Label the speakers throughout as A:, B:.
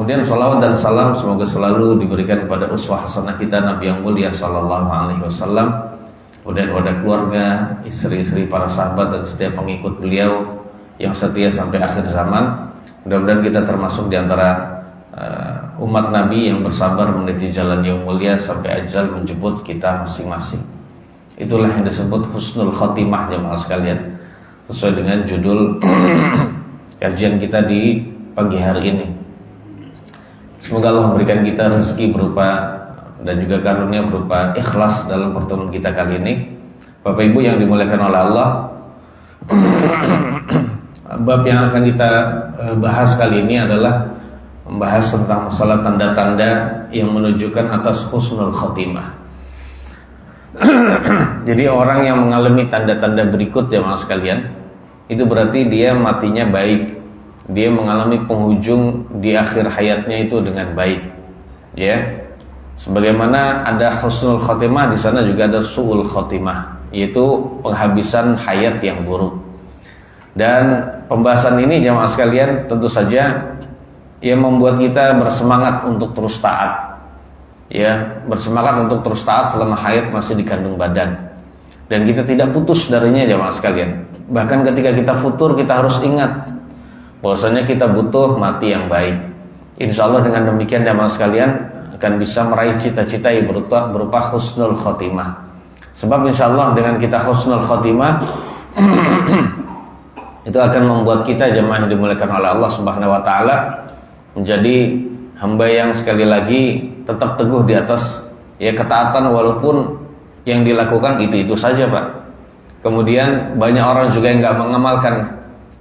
A: Kemudian salawat dan salam semoga selalu diberikan kepada uswah hasanah kita Nabi yang mulia sallallahu alaihi wasallam, kemudian kepada keluarga, istri-istri, para sahabat dan setiap pengikut beliau yang setia sampai akhir zaman. Mudah-mudahan kita termasuk di antara umat Nabi yang bersabar meniti jalan yang mulia sampai ajal menjemput kita masing-masing. Itulah yang disebut husnul khotimah jemaah sekalian, sesuai dengan judul kajian kita di pagi hari ini. Semoga Allah memberikan kita rezeki berupa dan juga karunia berupa ikhlas dalam pertemuan kita kali ini. Bapak Ibu yang dimuliakan oleh Allah, bab yang akan kita bahas kali ini adalah membahas tentang masalah tanda-tanda yang menunjukkan atas husnul khotimah. Jadi orang yang mengalami tanda-tanda berikut jemaah sekalian, itu berarti dia matinya baik, dia mengalami penghujung di akhir hayatnya itu dengan baik, ya. Sebagaimana ada husnul khotimah, di sana juga ada su'ul khotimah, yaitu penghabisan hayat yang buruk. Dan pembahasan ini jemaah sekalian tentu saja yang membuat kita bersemangat untuk terus taat, ya, bersemangat untuk terus taat selama hayat masih dikandung badan, dan kita tidak putus darinya jemaah sekalian. Bahkan ketika kita futur, kita harus ingat bahwasanya kita butuh mati yang baik. Insya Allah dengan demikian jemaah sekalian akan bisa meraih cita-cita yang berupa husnul khotimah. Sebab insya Allah dengan kita husnul khotimah itu akan membuat kita jemaah yang dimuliakan oleh Allah Subhanahu wa taala menjadi hamba yang sekali lagi tetap teguh di atas ketaatan, walaupun yang dilakukan itu saja, Pak. Kemudian banyak orang juga yang nggak mengamalkan,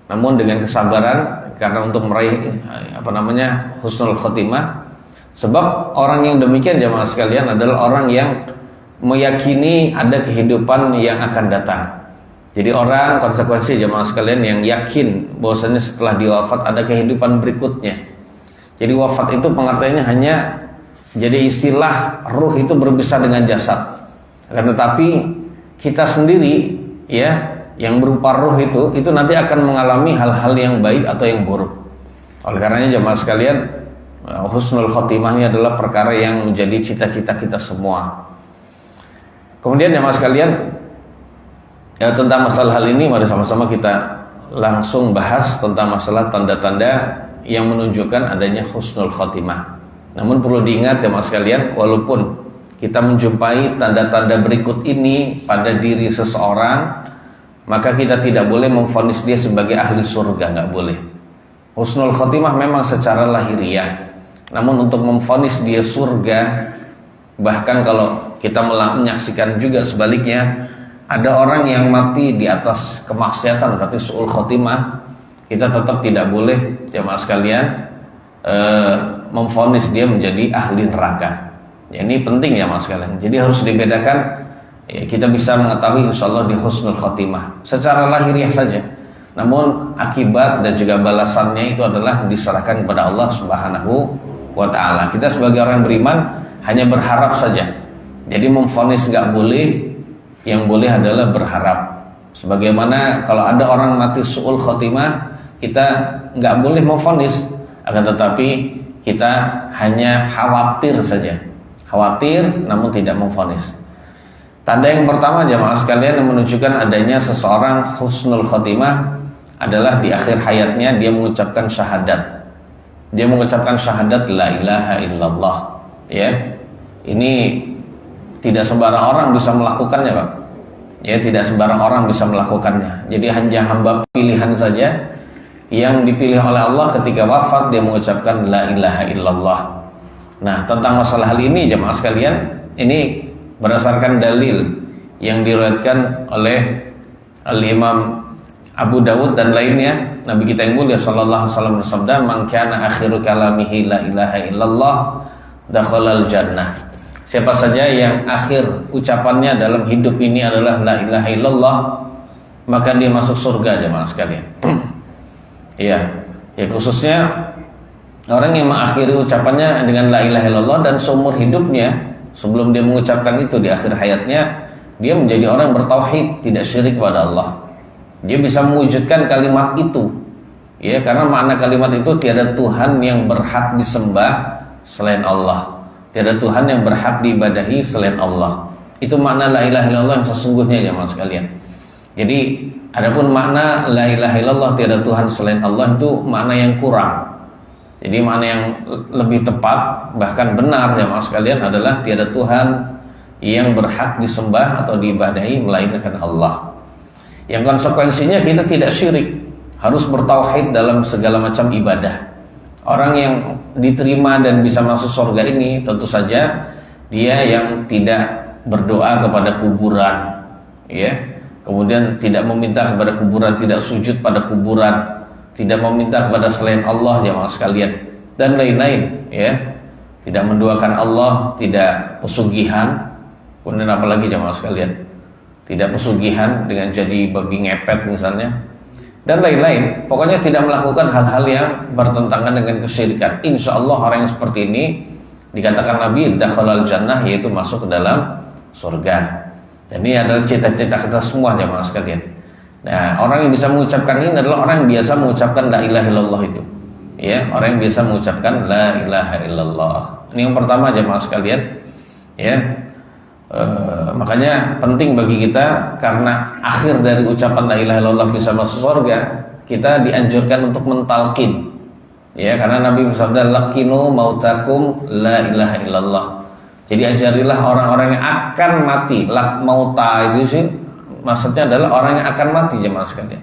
A: namun dengan kesabaran karena untuk meraih husnul khotimah. Sebab orang yang demikian jemaah sekalian adalah orang yang meyakini ada kehidupan yang akan datang. Jadi orang konsekuensi jemaah sekalian yang yakin bahwasanya setelah diwafat ada kehidupan berikutnya. Jadi wafat itu pengertiannya hanya jadi istilah ruh itu berpisah dengan jasad. Akan tetapi kita sendiri yang berupa ruh itu nanti akan mengalami hal-hal yang baik atau yang buruk. Oleh karenanya jemaah sekalian, husnul khotimahnya adalah perkara yang menjadi cita-cita kita semua. Kemudian jemaah sekalian, tentang masalah hal ini mari sama-sama kita langsung bahas tentang masalah tanda-tanda yang menunjukkan adanya husnul khotimah. Namun perlu diingat jemaah sekalian, walaupun kita menjumpai tanda-tanda berikut ini pada diri seseorang, maka kita tidak boleh memvonis dia sebagai ahli surga, nggak boleh. Husnul khotimah memang secara lahiriah, namun untuk memvonis dia surga, bahkan kalau kita menyaksikan juga sebaliknya, ada orang yang mati di atas kemaksiatan, berarti su'ul khotimah, kita tetap tidak boleh jemaah sekalian memvonis dia menjadi ahli neraka. Ini penting ya mas sekalian. Jadi harus dibedakan. Kita bisa mengetahui insyaallah di husnul khotimah secara lahiriah saja. Namun akibat dan juga balasannya itu adalah diserahkan kepada Allah Subhanahu wa taala. Kita sebagai orang beriman hanya berharap saja. Jadi memvonis nggak boleh, yang boleh adalah berharap. Sebagaimana kalau ada orang mati su'ul khotimah, kita nggak boleh memvonis, akan tetapi kita hanya khawatir saja. Khawatir namun tidak memvonis. Tanda yang pertama jamaah sekalian yang menunjukkan adanya seseorang husnul khotimah adalah di akhir hayatnya dia mengucapkan syahadat. Dia mengucapkan syahadat la ilaha illallah. Ya, ini tidak sembarang orang bisa melakukannya, Pak. Ya, tidak sembarang orang bisa melakukannya. Jadi hanya hamba pilihan saja yang dipilih oleh Allah ketika wafat dia mengucapkan la ilaha illallah. Nah, tentang masalah hal ini jemaah sekalian, ini berdasarkan dalil yang diriwayatkan oleh Al-Imam Abu Dawud dan lainnya, Nabi kita yang mulia sallallahu alaihi wasallam bersabda, "Man kana akhiru kalamihi la ilaha illallah, dakhalal jannah." Siapa saja yang akhir ucapannya dalam hidup ini adalah la ilaha illallah, maka dia masuk surga jemaah sekalian. Ya khususnya orang yang mengakhiri ucapannya dengan la ilaha illallah dan seumur hidupnya sebelum dia mengucapkan itu di akhir hayatnya dia menjadi orang bertauhid, tidak syirik kepada Allah. Dia bisa mewujudkan kalimat itu Ya, karena makna kalimat itu tiada Tuhan yang berhak disembah selain Allah. Tiada Tuhan yang berhak diibadahi selain Allah. Itu makna la ilaha illallah yang sesungguhnya jemaah sekalian. Jadi adapun makna la ilaha illallah tiada Tuhan selain Allah itu makna yang kurang. Jadi makna yang lebih tepat bahkan benar jemaah sekalian adalah tiada Tuhan yang berhak disembah atau diibadahi melainkan Allah. Yang konsekuensinya kita tidak syirik, harus bertauhid dalam segala macam ibadah. Orang yang diterima dan bisa masuk surga ini tentu saja dia yang tidak berdoa kepada kuburan, ya. Kemudian tidak meminta kepada kuburan, tidak sujud pada kuburan, tidak meminta kepada selain Allah jemaah sekalian, dan lain-lain, ya. Tidak mendoakan Allah, tidak pesugihan. Kemudian apalagi jemaah sekalian, tidak pesugihan dengan jadi babi ngepet misalnya, dan lain-lain. Pokoknya tidak melakukan hal-hal yang bertentangan dengan kesyirikan. Insya Allah orang yang seperti ini dikatakan Nabi dakhalal jannah, yaitu masuk ke dalam surga. Dan ini adalah cita-cita kita semua jemaah sekalian. Nah, orang yang bisa mengucapkan ini adalah orang yang biasa mengucapkan la ilaha illallah itu. Ya, orang yang biasa mengucapkan la ilaha illallah. Ini yang pertama jemaah sekalian. Ya. Makanya penting bagi kita, karena akhir dari ucapan la ilaha illallah bisa masuk surga, kita dianjurkan untuk mentalkin. Ya, karena Nabi bersabda laqinu mautakum la ilaha illallah. Jadi ajarilah orang-orang yang akan mati. Lak mauta itu sih maksudnya adalah orang yang akan mati jemaah sekalian.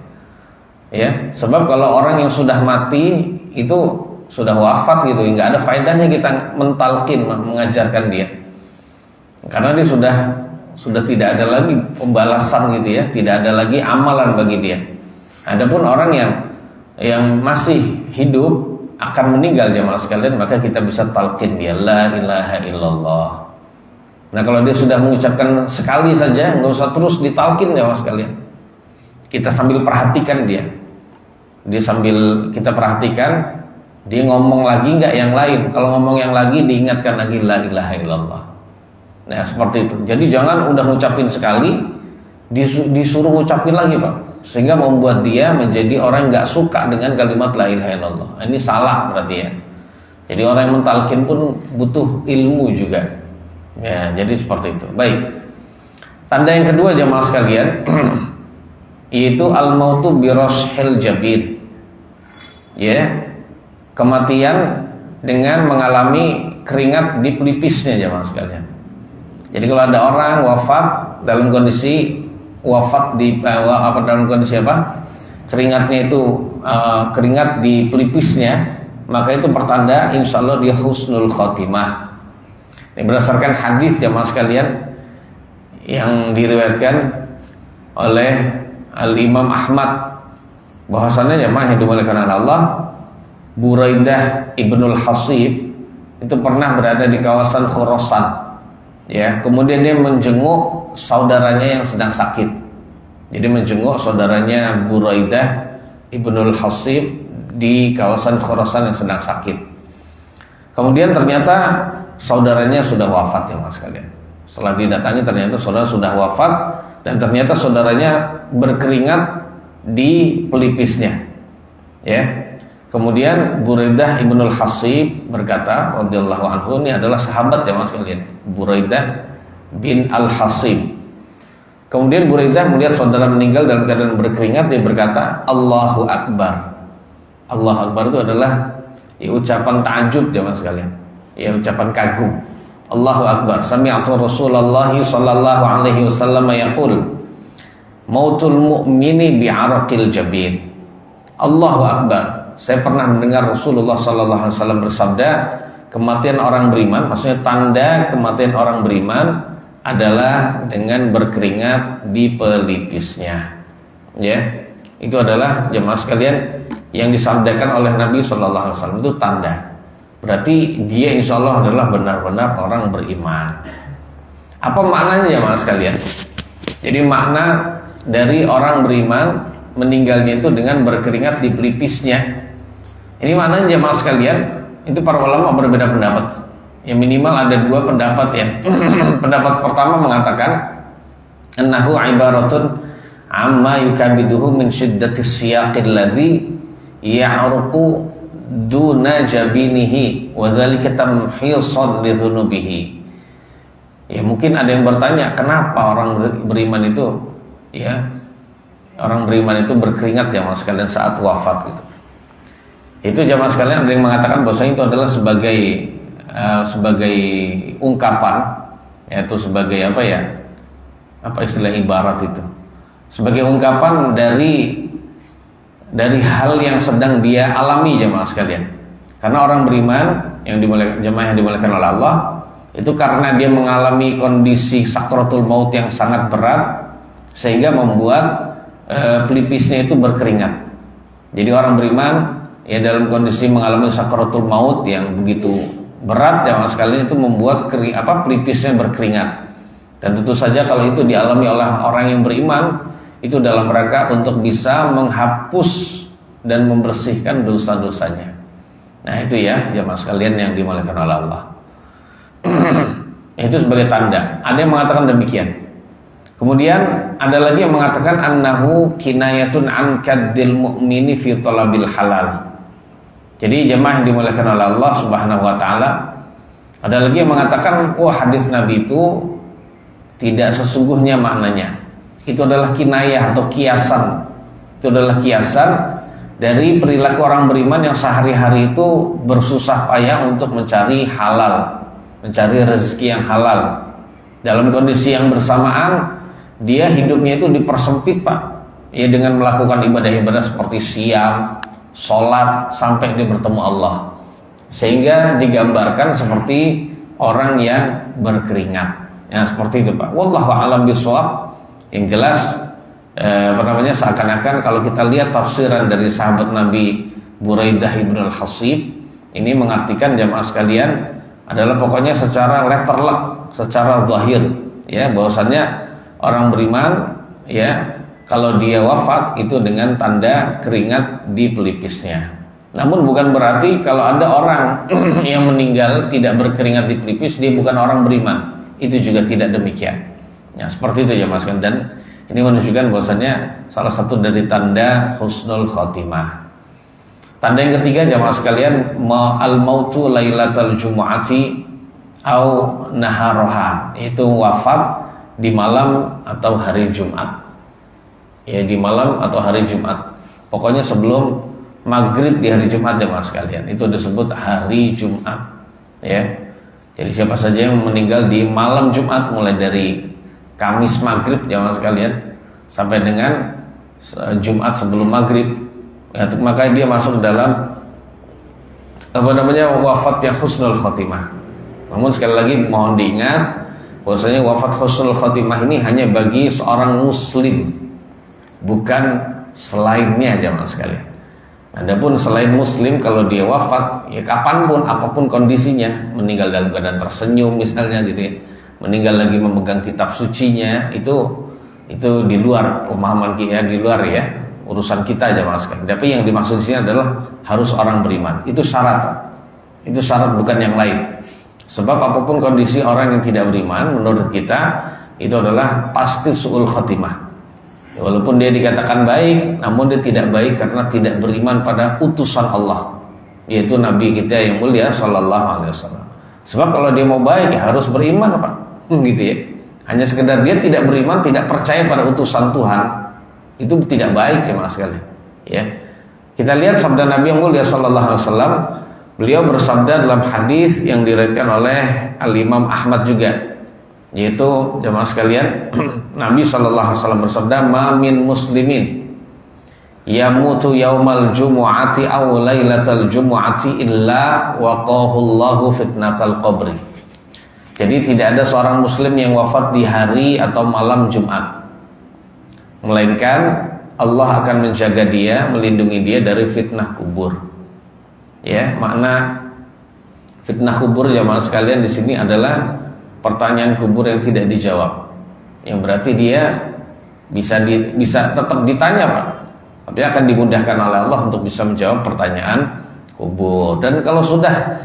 A: Ya, sebab kalau orang yang sudah mati itu sudah wafat gitu, enggak ada faedahnya kita mentalkin, mengajarkan dia. Karena dia sudah tidak ada lagi pembalasan gitu ya, tidak ada lagi amalan bagi dia. Adapun orang yang masih hidup akan meninggal jemaah sekalian, maka kita bisa talqin dia la ilaha illallah. Nah, kalau dia sudah mengucapkan sekali saja, nggak usah terus ditalqin jemaah sekalian. Kita sambil perhatikan dia sambil kita perhatikan dia ngomong lagi nggak yang lain. Kalau ngomong yang lagi diingatkan lagi la ilaha illallah. Nah, seperti itu. Jadi jangan udah ngucapin sekali disuruh ngucapin lagi Pak, sehingga membuat dia menjadi orang nggak suka dengan kalimat la ilaha illallah. Ini salah berarti ya. Jadi orang yang mentalkin pun butuh ilmu juga. Ya, jadi seperti itu. Baik. Tanda yang kedua jemaah sekalian yaitu al-mautu birashil jabin. Ya. Kematian dengan mengalami keringat di pelipisnya jemaah sekalian. Jadi kalau ada orang wafat dalam kondisi dalam kondisi apa? Keringatnya itu keringat di pelipisnya, maka itu pertanda insya Allah dia husnul khotimah. Ini berdasarkan hadis jemaah sekalian yang diriwayatkan oleh Al-Imam Ahmad, bahwasannya jemaah yang dimuliakan Allah, Buraidah ibnul Hasib itu pernah berada di kawasan Khurasan. Ya, kemudian dia menjenguk saudaranya yang sedang sakit. Jadi menjenguk saudaranya Buraidah ibnul Hasib di kawasan Khurasan yang sedang sakit. Kemudian ternyata saudaranya sudah wafat ya mas sekalian. Setelah didatangi ternyata saudara sudah wafat, dan ternyata saudaranya berkeringat di pelipisnya. Ya. Kemudian Buraidah ibnul Hasib berkata radhiyallahu anhu, ini adalah sahabat ya mas sekalian, Buraidah bin al-Hasib. Kemudian Buraidah melihat saudara meninggal dalam keadaan berkeringat, dia berkata Allahu Akbar. Allahu Akbar itu adalah ya, ucapan ta'ajub ya mas sekalian, ya ucapan kagum. Allahu Akbar. Sami'tu Rasulullah sallallahu alaihi wasallam yaqul mautul mu'mini bi'araqil jabin. Allahu Akbar. Saya pernah mendengar Rasulullah sallallahu alaihi wasallam bersabda, kematian orang beriman, maksudnya tanda kematian orang beriman adalah dengan berkeringat di pelipisnya. Ya. Itu adalah jemaah sekalian yang disabdakan oleh Nabi sallallahu alaihi wasallam, itu tanda. Berarti dia insya Allah adalah benar-benar orang beriman. Apa maknanya jemaah sekalian? Jadi makna dari orang beriman meninggalnya itu dengan berkeringat di pelipisnya. Ini maknanya jemaah sekalian, itu para ulama berbeda pendapat. Yang minimal ada dua pendapat ya. Pendapat pertama mengatakan annahu ibaratun amma yukabiduhu min syiddatis siyaqil ladzi ya'ruqu duna jabinihi wa dzalika tamhisan li dzunubihi. Ya mungkin ada yang bertanya, kenapa orang beriman itu orang beriman itu berkeringat ya mas sekalian saat wafat gitu. Itu jamaah sekalian ada yang mengatakan bahwa itu adalah sebagai ungkapan, yaitu sebagai apa istilah ibarat itu, sebagai ungkapan dari hal yang sedang dia alami jamaah sekalian. Karena orang beriman jemaah yang dimuliakan oleh Allah itu karena dia mengalami kondisi sakratul maut yang sangat berat sehingga membuat pelipisnya itu berkeringat. Jadi orang beriman ya dalam kondisi mengalami sakratul maut yang begitu berat jemaah sekalian itu membuat pelipisnya berkeringat. Dan tentu saja kalau itu dialami oleh orang yang beriman itu dalam rangka untuk bisa menghapus dan membersihkan dosa-dosanya. Nah itu ya jemaah sekalian yang dimuliakan oleh Allah. Itu sebagai tanda. Ada yang mengatakan demikian. Kemudian ada lagi yang mengatakan annahu kinayatun an kaddil mu'mini fi talabil halal. Jadi jemaah yang dimuliakan oleh Allah Subhanahu wa taala, ada lagi yang mengatakan hadis Nabi itu tidak sesungguhnya maknanya. Itu adalah kinayah atau kiasan. Itu adalah kiasan dari perilaku orang beriman yang sehari-hari itu bersusah payah untuk mencari halal, mencari rezeki yang halal. Dalam kondisi yang bersamaan dia hidupnya itu dipersempit Pak, ya dengan melakukan ibadah-ibadah seperti siam, sholat sampai dia bertemu Allah, sehingga digambarkan seperti orang yang berkeringat. Ya seperti itu Pak. Wallahu a'lam bishawab. Yang jelas seakan-akan kalau kita lihat tafsiran dari sahabat Nabi Buraidah ibn al-Hasib ini mengartikan jamaah sekalian adalah pokoknya secara letterlek, secara zahir ya bahwasannya orang beriman ya kalau dia wafat itu dengan tanda keringat di pelipisnya. Namun bukan berarti kalau ada orang yang meninggal tidak berkeringat di pelipis dia bukan orang beriman. Itu juga tidak demikian. Ya seperti itu ya Mas kan. Dan ini menunjukkan bahwasannya salah satu dari tanda husnul khotimah. Tanda yang ketiga jamaah sekalian al-mautu lailatal jumu'ati au naharoha, itu wafat di malam atau hari Jumat. Ya di malam atau hari Jumat. Pokoknya sebelum maghrib di hari Jumat jamaah sekalian. Itu disebut hari Jumat. Ya. Jadi siapa saja yang meninggal di malam Jumat mulai dari Kamis maghrib jamaah sekalian sampai dengan Jumat sebelum maghrib, ya, maka dia masuk dalam wafat yang husnul khotimah. Namun sekali lagi mohon diingat bahwasanya wafat husnul khotimah ini hanya bagi seorang muslim, bukan selainnya jamaah sekalian. Adapun selain muslim kalau dia wafat ya kapanpun apapun kondisinya, meninggal dalam keadaan tersenyum misalnya gitu ya, meninggal lagi memegang kitab sucinya, itu di luar pemahaman kita, di luar ya urusan kita jamaah sekalian. Tapi yang dimaksud di sini adalah harus orang beriman. Itu syarat. Itu syarat bukan yang lain. Sebab apapun kondisi orang yang tidak beriman menurut kita itu adalah pasti su'ul khotimah. Walaupun dia dikatakan baik, namun dia tidak baik karena tidak beriman pada utusan Allah, yaitu Nabi kita yang mulia Sallallahu Alaihi Wasallam. Sebab kalau dia mau baik ya harus beriman Pak, gitu ya. Hanya sekedar dia tidak beriman, tidak percaya pada utusan Tuhan, itu tidak baik ya mas sekalian. Ya, kita lihat sabda Nabi yang mulia Sallallahu Alaihi Wasallam. Beliau bersabda dalam hadis yang diriwayatkan oleh Al-Imam Ahmad juga, yaitu jemaah sekalian, Nabi SAW bersabda, "Ma min muslimin yamutu yaumal jumu'ati aw lailatal jumu'ati illa waqahu Allahu fitnatal qabri." Jadi tidak ada seorang muslim yang wafat di hari atau malam Jumat, melainkan Allah akan menjaga dia, melindungi dia dari fitnah kubur. Ya, makna fitnah kubur jemaah sekalian di sini adalah pertanyaan kubur yang tidak dijawab, yang berarti dia bisa tetap ditanya Pak, tapi akan dimudahkan oleh Allah untuk bisa menjawab pertanyaan kubur. Dan kalau sudah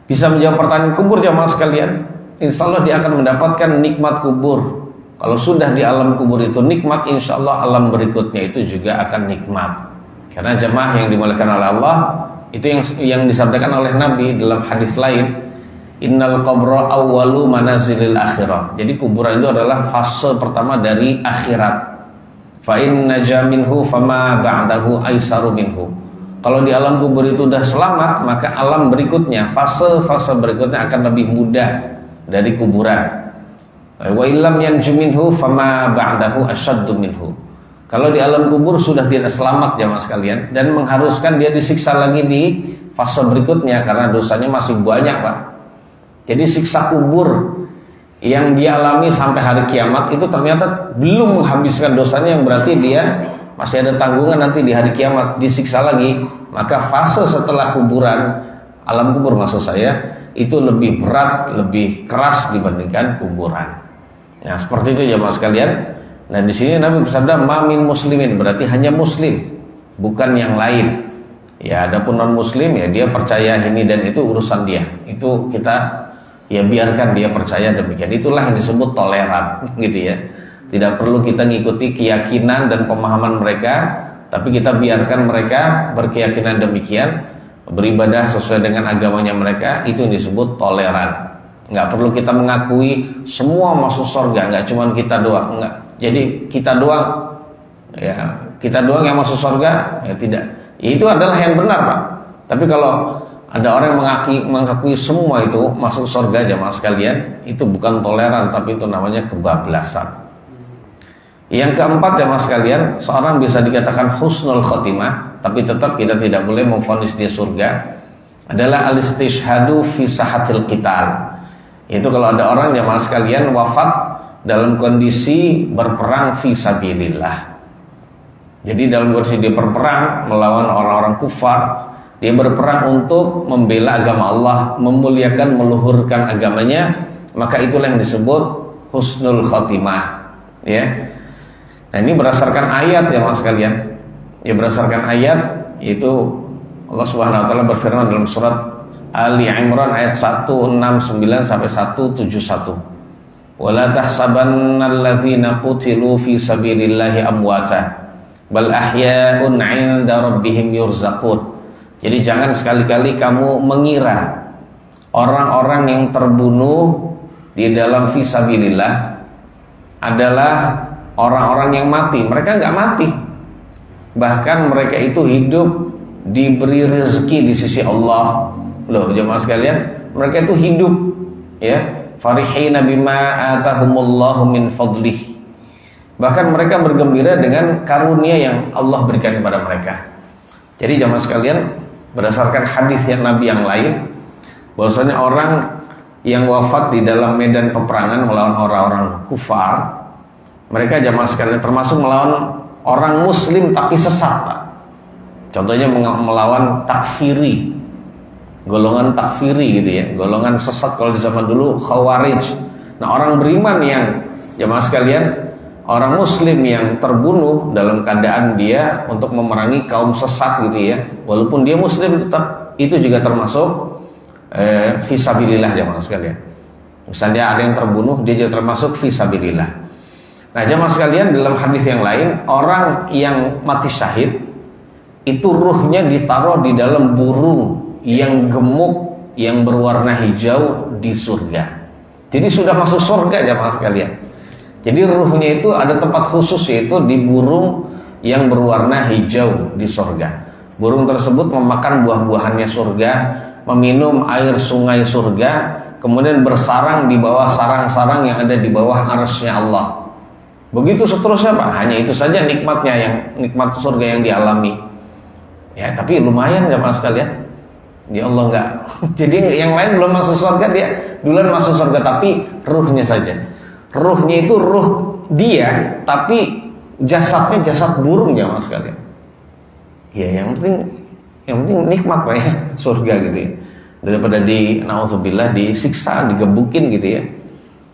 A: bisa menjawab pertanyaan kubur jemaah sekalian, insya Allah dia akan mendapatkan nikmat kubur. Kalau sudah di alam kubur itu nikmat, insya Allah alam berikutnya itu juga akan nikmat. Karena jemaah yang dimuliakan oleh Allah itu yang disabdakan oleh Nabi dalam hadis lain, innal qabra awwalu manazilil akhirah. Jadi kuburan itu adalah fase pertama dari akhirat. Fa in naja minhu fama ba'dahu aisaru minhu. Kalau di alam kubur itu sudah selamat, maka alam berikutnya, fase-fase berikutnya akan lebih mudah dari kuburan. Wa illam yanju minhu fama ba'dahu asyaddu minhu. Kalau di alam kubur sudah tidak selamat jamaah sekalian, dan mengharuskan dia disiksa lagi di fase berikutnya karena dosanya masih banyak Pak. Jadi siksa kubur yang dia alami sampai hari kiamat itu ternyata belum menghabiskan dosanya, yang berarti dia masih ada tanggungan nanti di hari kiamat disiksa lagi. Maka fase setelah kuburan, alam kubur maksud saya, itu lebih berat, lebih keras dibandingkan kuburan. Nah seperti itu jamaah sekalian. Nah di sini Nabi bersabda mamin muslimin, berarti hanya muslim, bukan yang lain. Ya adapun non muslim ya dia percaya ini dan itu urusan dia. Itu kita ya biarkan dia percaya demikian. Itulah yang disebut toleran gitu ya. Tidak perlu kita ngikuti keyakinan dan pemahaman mereka, tapi kita biarkan mereka berkeyakinan demikian, beribadah sesuai dengan agamanya mereka. Itu yang disebut toleran. Nggak perlu kita mengakui semua masuk surga, nggak cuma kita doang, nggak. Jadi kita doang, ya kita doang yang masuk surga, ya tidak. Ya, itu adalah yang benar Pak. Tapi kalau ada orang yang mengakui semua itu masuk surga jamaah sekalian, itu bukan toleran, tapi itu namanya kebablasan. Yang keempat jamaah sekalian, seorang bisa dikatakan husnul khotimah, tapi tetap kita tidak boleh memvonis dia surga, adalah al-istishhadu fi sahatil qital. Itu kalau ada orang jamaah sekalian wafat dalam kondisi berperang fi sabilillah. Jadi dalam kondisi dia berperang melawan orang-orang kufar, dia berperang untuk membela agama Allah, memuliakan, meluhurkan agamanya, maka itulah yang disebut husnul khotimah. Ya. Nah ini berdasarkan ayat ya mas sekalian. Ya berdasarkan ayat, yaitu Allah Subhanahu wa taala berfirman dalam surat Ali Imran ayat 169 sampai 171. Wala tahsabannalladzina qutilu fi sabilillahi amwata bal ahya'un 'inda rabbihim yurzaqun. Jadi jangan sekali-kali kamu mengira orang-orang yang terbunuh di dalam fi sabilillah adalah orang-orang yang mati. Mereka enggak mati. Bahkan mereka itu hidup, diberi rezeki di sisi Allah. Loh jemaah sekalian, mereka itu hidup ya. Farihina bima atahumullahu min fadlih. Bahkan mereka bergembira dengan karunia yang Allah berikan kepada mereka. Jadi jamaah sekalian, berdasarkan hadis yang Nabi yang lain, bahwasanya orang yang wafat di dalam medan peperangan melawan orang-orang kufar, mereka jamaah sekalian termasuk melawan orang muslim tapi sesat Pak. Contohnya melawan takfiri, golongan takfiri gitu ya, golongan sesat kalau di zaman dulu khawarij. Nah orang beriman yang jamaah sekalian, orang muslim yang terbunuh dalam keadaan dia untuk memerangi kaum sesat gitu ya, walaupun dia muslim tetap itu juga termasuk fisabilillah jamaah sekalian. Misalnya ada yang terbunuh, dia juga termasuk fisabilillah. Nah jamaah sekalian, dalam hadis yang lain, orang yang mati syahid itu ruhnya ditaruh di dalam burung yang gemuk yang berwarna hijau di surga. Jadi sudah masuk surga jamaah sekalian. Jadi ruhnya itu ada tempat khusus, yaitu di burung yang berwarna hijau di surga. Burung tersebut memakan buah-buahannya surga, meminum air sungai surga, kemudian bersarang di bawah sarang-sarang yang ada di bawah arsy-Nya Allah. Begitu seterusnya Pak. Hanya itu saja nikmatnya, yang nikmat surga yang dialami. Ya tapi lumayan jamaah sekalian. Ya Allah enggak. Jadi yang lain belum masuk surga, dia duluan masuk surga, tapi ruhnya saja. Ruhnya itu ruh dia, tapi jasadnya jasad burung ya mas sekalian. Ya yang penting nikmat Pak ya, surga gitu ya. Daripada na'udzubillah disiksa, digebukin gitu ya.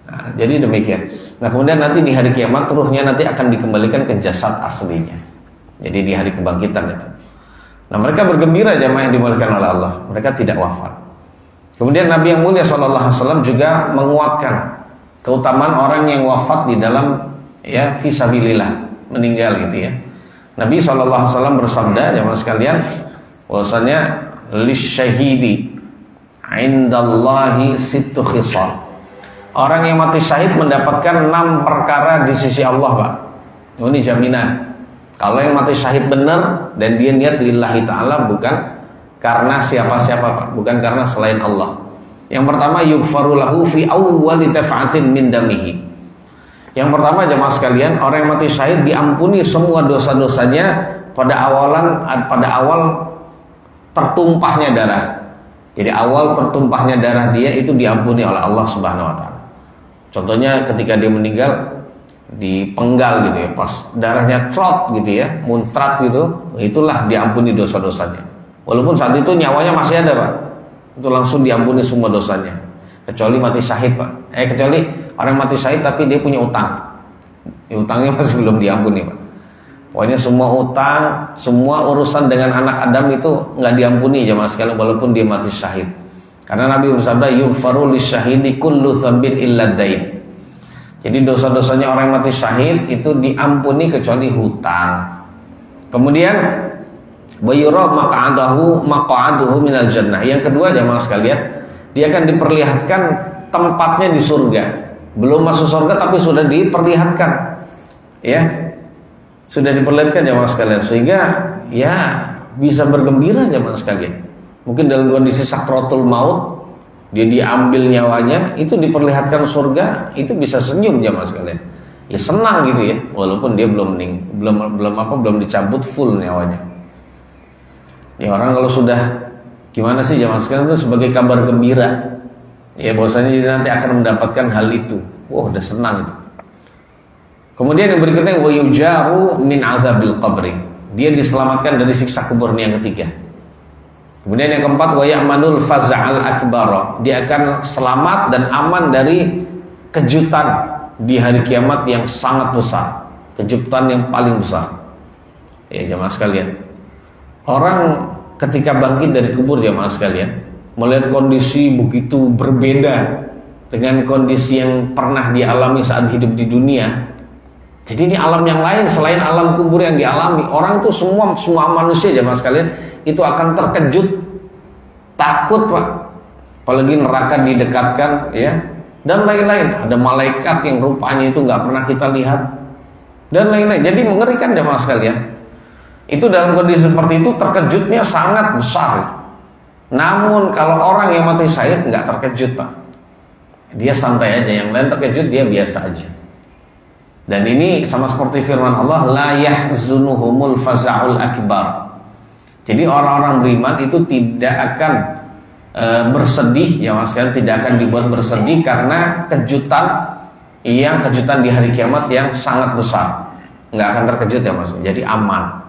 A: Nah, jadi demikian. Nah kemudian nanti di hari kiamat ruhnya nanti akan dikembalikan ke jasad aslinya. Jadi di hari kebangkitan itu. Nah mereka bergembira jamaah yang dimuliakan oleh Allah, mereka tidak wafat. Kemudian Nabi yang mulia SAW juga menguatkan keutamaan orang yang wafat di dalam ya fisabilillah, meninggal gitu ya. Nabi SAW bersabda, jemaah sekalian, bahwasanya lisyahidi indallahi sittu khisal. Orang yang mati syahid mendapatkan 6 perkara di sisi Allah, Pak. Ini jaminan. Kalau yang mati syahid benar dan dia niat lillahi ta'ala, bukan karena siapa-siapa, Pak, bukan karena selain Allah. Yang pertama, yughfaru lahu fi awwali taf'atin min damihi. Yang pertama, jemaah sekalian, orang yang mati syahid diampuni semua dosa-dosanya pada awal tertumpahnya darah. Jadi awal tertumpahnya darah dia itu diampuni oleh Allah Subhanahu wa taala. Contohnya ketika dia meninggal dipenggal gitu ya, pas darahnya trot gitu ya, muntrat gitu, itulah diampuni dosa-dosanya. Walaupun saat itu nyawanya masih ada, Pak. Itu langsung diampuni semua dosanya. Kecuali mati syahid, Pak. Kecuali orang mati syahid tapi dia punya utang. Utangnya masih belum diampuni, Pak. Pokoknya semua utang, semua urusan dengan anak Adam itu nggak diampuni jemaah sekalian walaupun dia mati syahid. Karena Nabi bersabda, yughfaru lisyahidi kullu dzambin illa dain. Jadi dosa-dosanya orang mati syahid itu diampuni kecuali hutang. Kemudian bayura maq'adahu minal jannah. Yang kedua jemaah sekalian, dia akan diperlihatkan tempatnya di surga. Belum masuk surga tapi sudah diperlihatkan. Ya. Sudah diperlihatkan jemaah sekalian, sehingga ya bisa bergembira jemaah sekalian. Mungkin dalam kondisi sakratul maut dia diambil nyawanya, itu diperlihatkan surga, itu bisa senyum jemaah sekalian. Ya senang gitu ya, walaupun dia belum dicabut full nyawanya. Ya orang kalau sudah gimana sih jemaah sekalian, itu sebagai kabar gembira. Ya bahwasanya dia nanti akan mendapatkan hal itu. Wah, udah senang itu. Kemudian yang berikutnya wa yujaru min azabil qabri. Dia diselamatkan dari siksa kubur, ini yang ketiga. Kemudian yang keempat wa ya'manul faza'al akbar. Dia akan selamat dan aman dari kejutan di hari kiamat yang sangat besar. Kejutan yang paling besar. Ya jemaah sekalian. Orang ketika bangkit dari kubur jemaah sekalian, melihat kondisi begitu berbeda dengan kondisi yang pernah dialami saat hidup di dunia. Jadi ini alam yang lain selain alam kubur yang dialami. Orang itu semua manusia jemaah sekalian itu akan terkejut, takut, Pak. Apalagi neraka didekatkan, ya, dan lain-lain. Ada malaikat yang rupanya itu nggak pernah kita lihat, dan lain-lain. Jadi mengerikan jemaah sekalian. Itu dalam kondisi seperti itu terkejutnya sangat besar. Namun kalau orang yang mati syahid nggak terkejut, Pak. Dia santai aja. Yang lain terkejut, dia biasa aja. Dan ini sama seperti firman Allah, la yahzunuhumul faza'ul akbar. Jadi orang-orang beriman itu tidak akan bersedih, ya Mas kan, tidak akan dibuat bersedih karena kejutan di hari kiamat yang sangat besar. Nggak akan terkejut ya Mas. Jadi aman.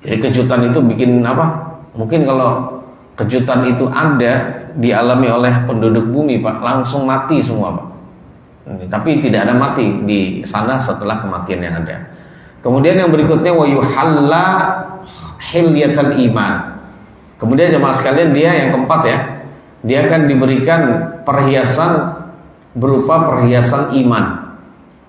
A: Jadi kejutan itu bikin apa? Mungkin kalau kejutan itu ada dialami oleh penduduk bumi, Pak, langsung mati semua, Pak. Tapi tidak ada mati di sana setelah kematian yang ada. Kemudian yang berikutnya wa yuhalla hilyatal iman. Kemudian jemaah sekalian, dia yang keempat ya, dia akan diberikan perhiasan berupa perhiasan iman.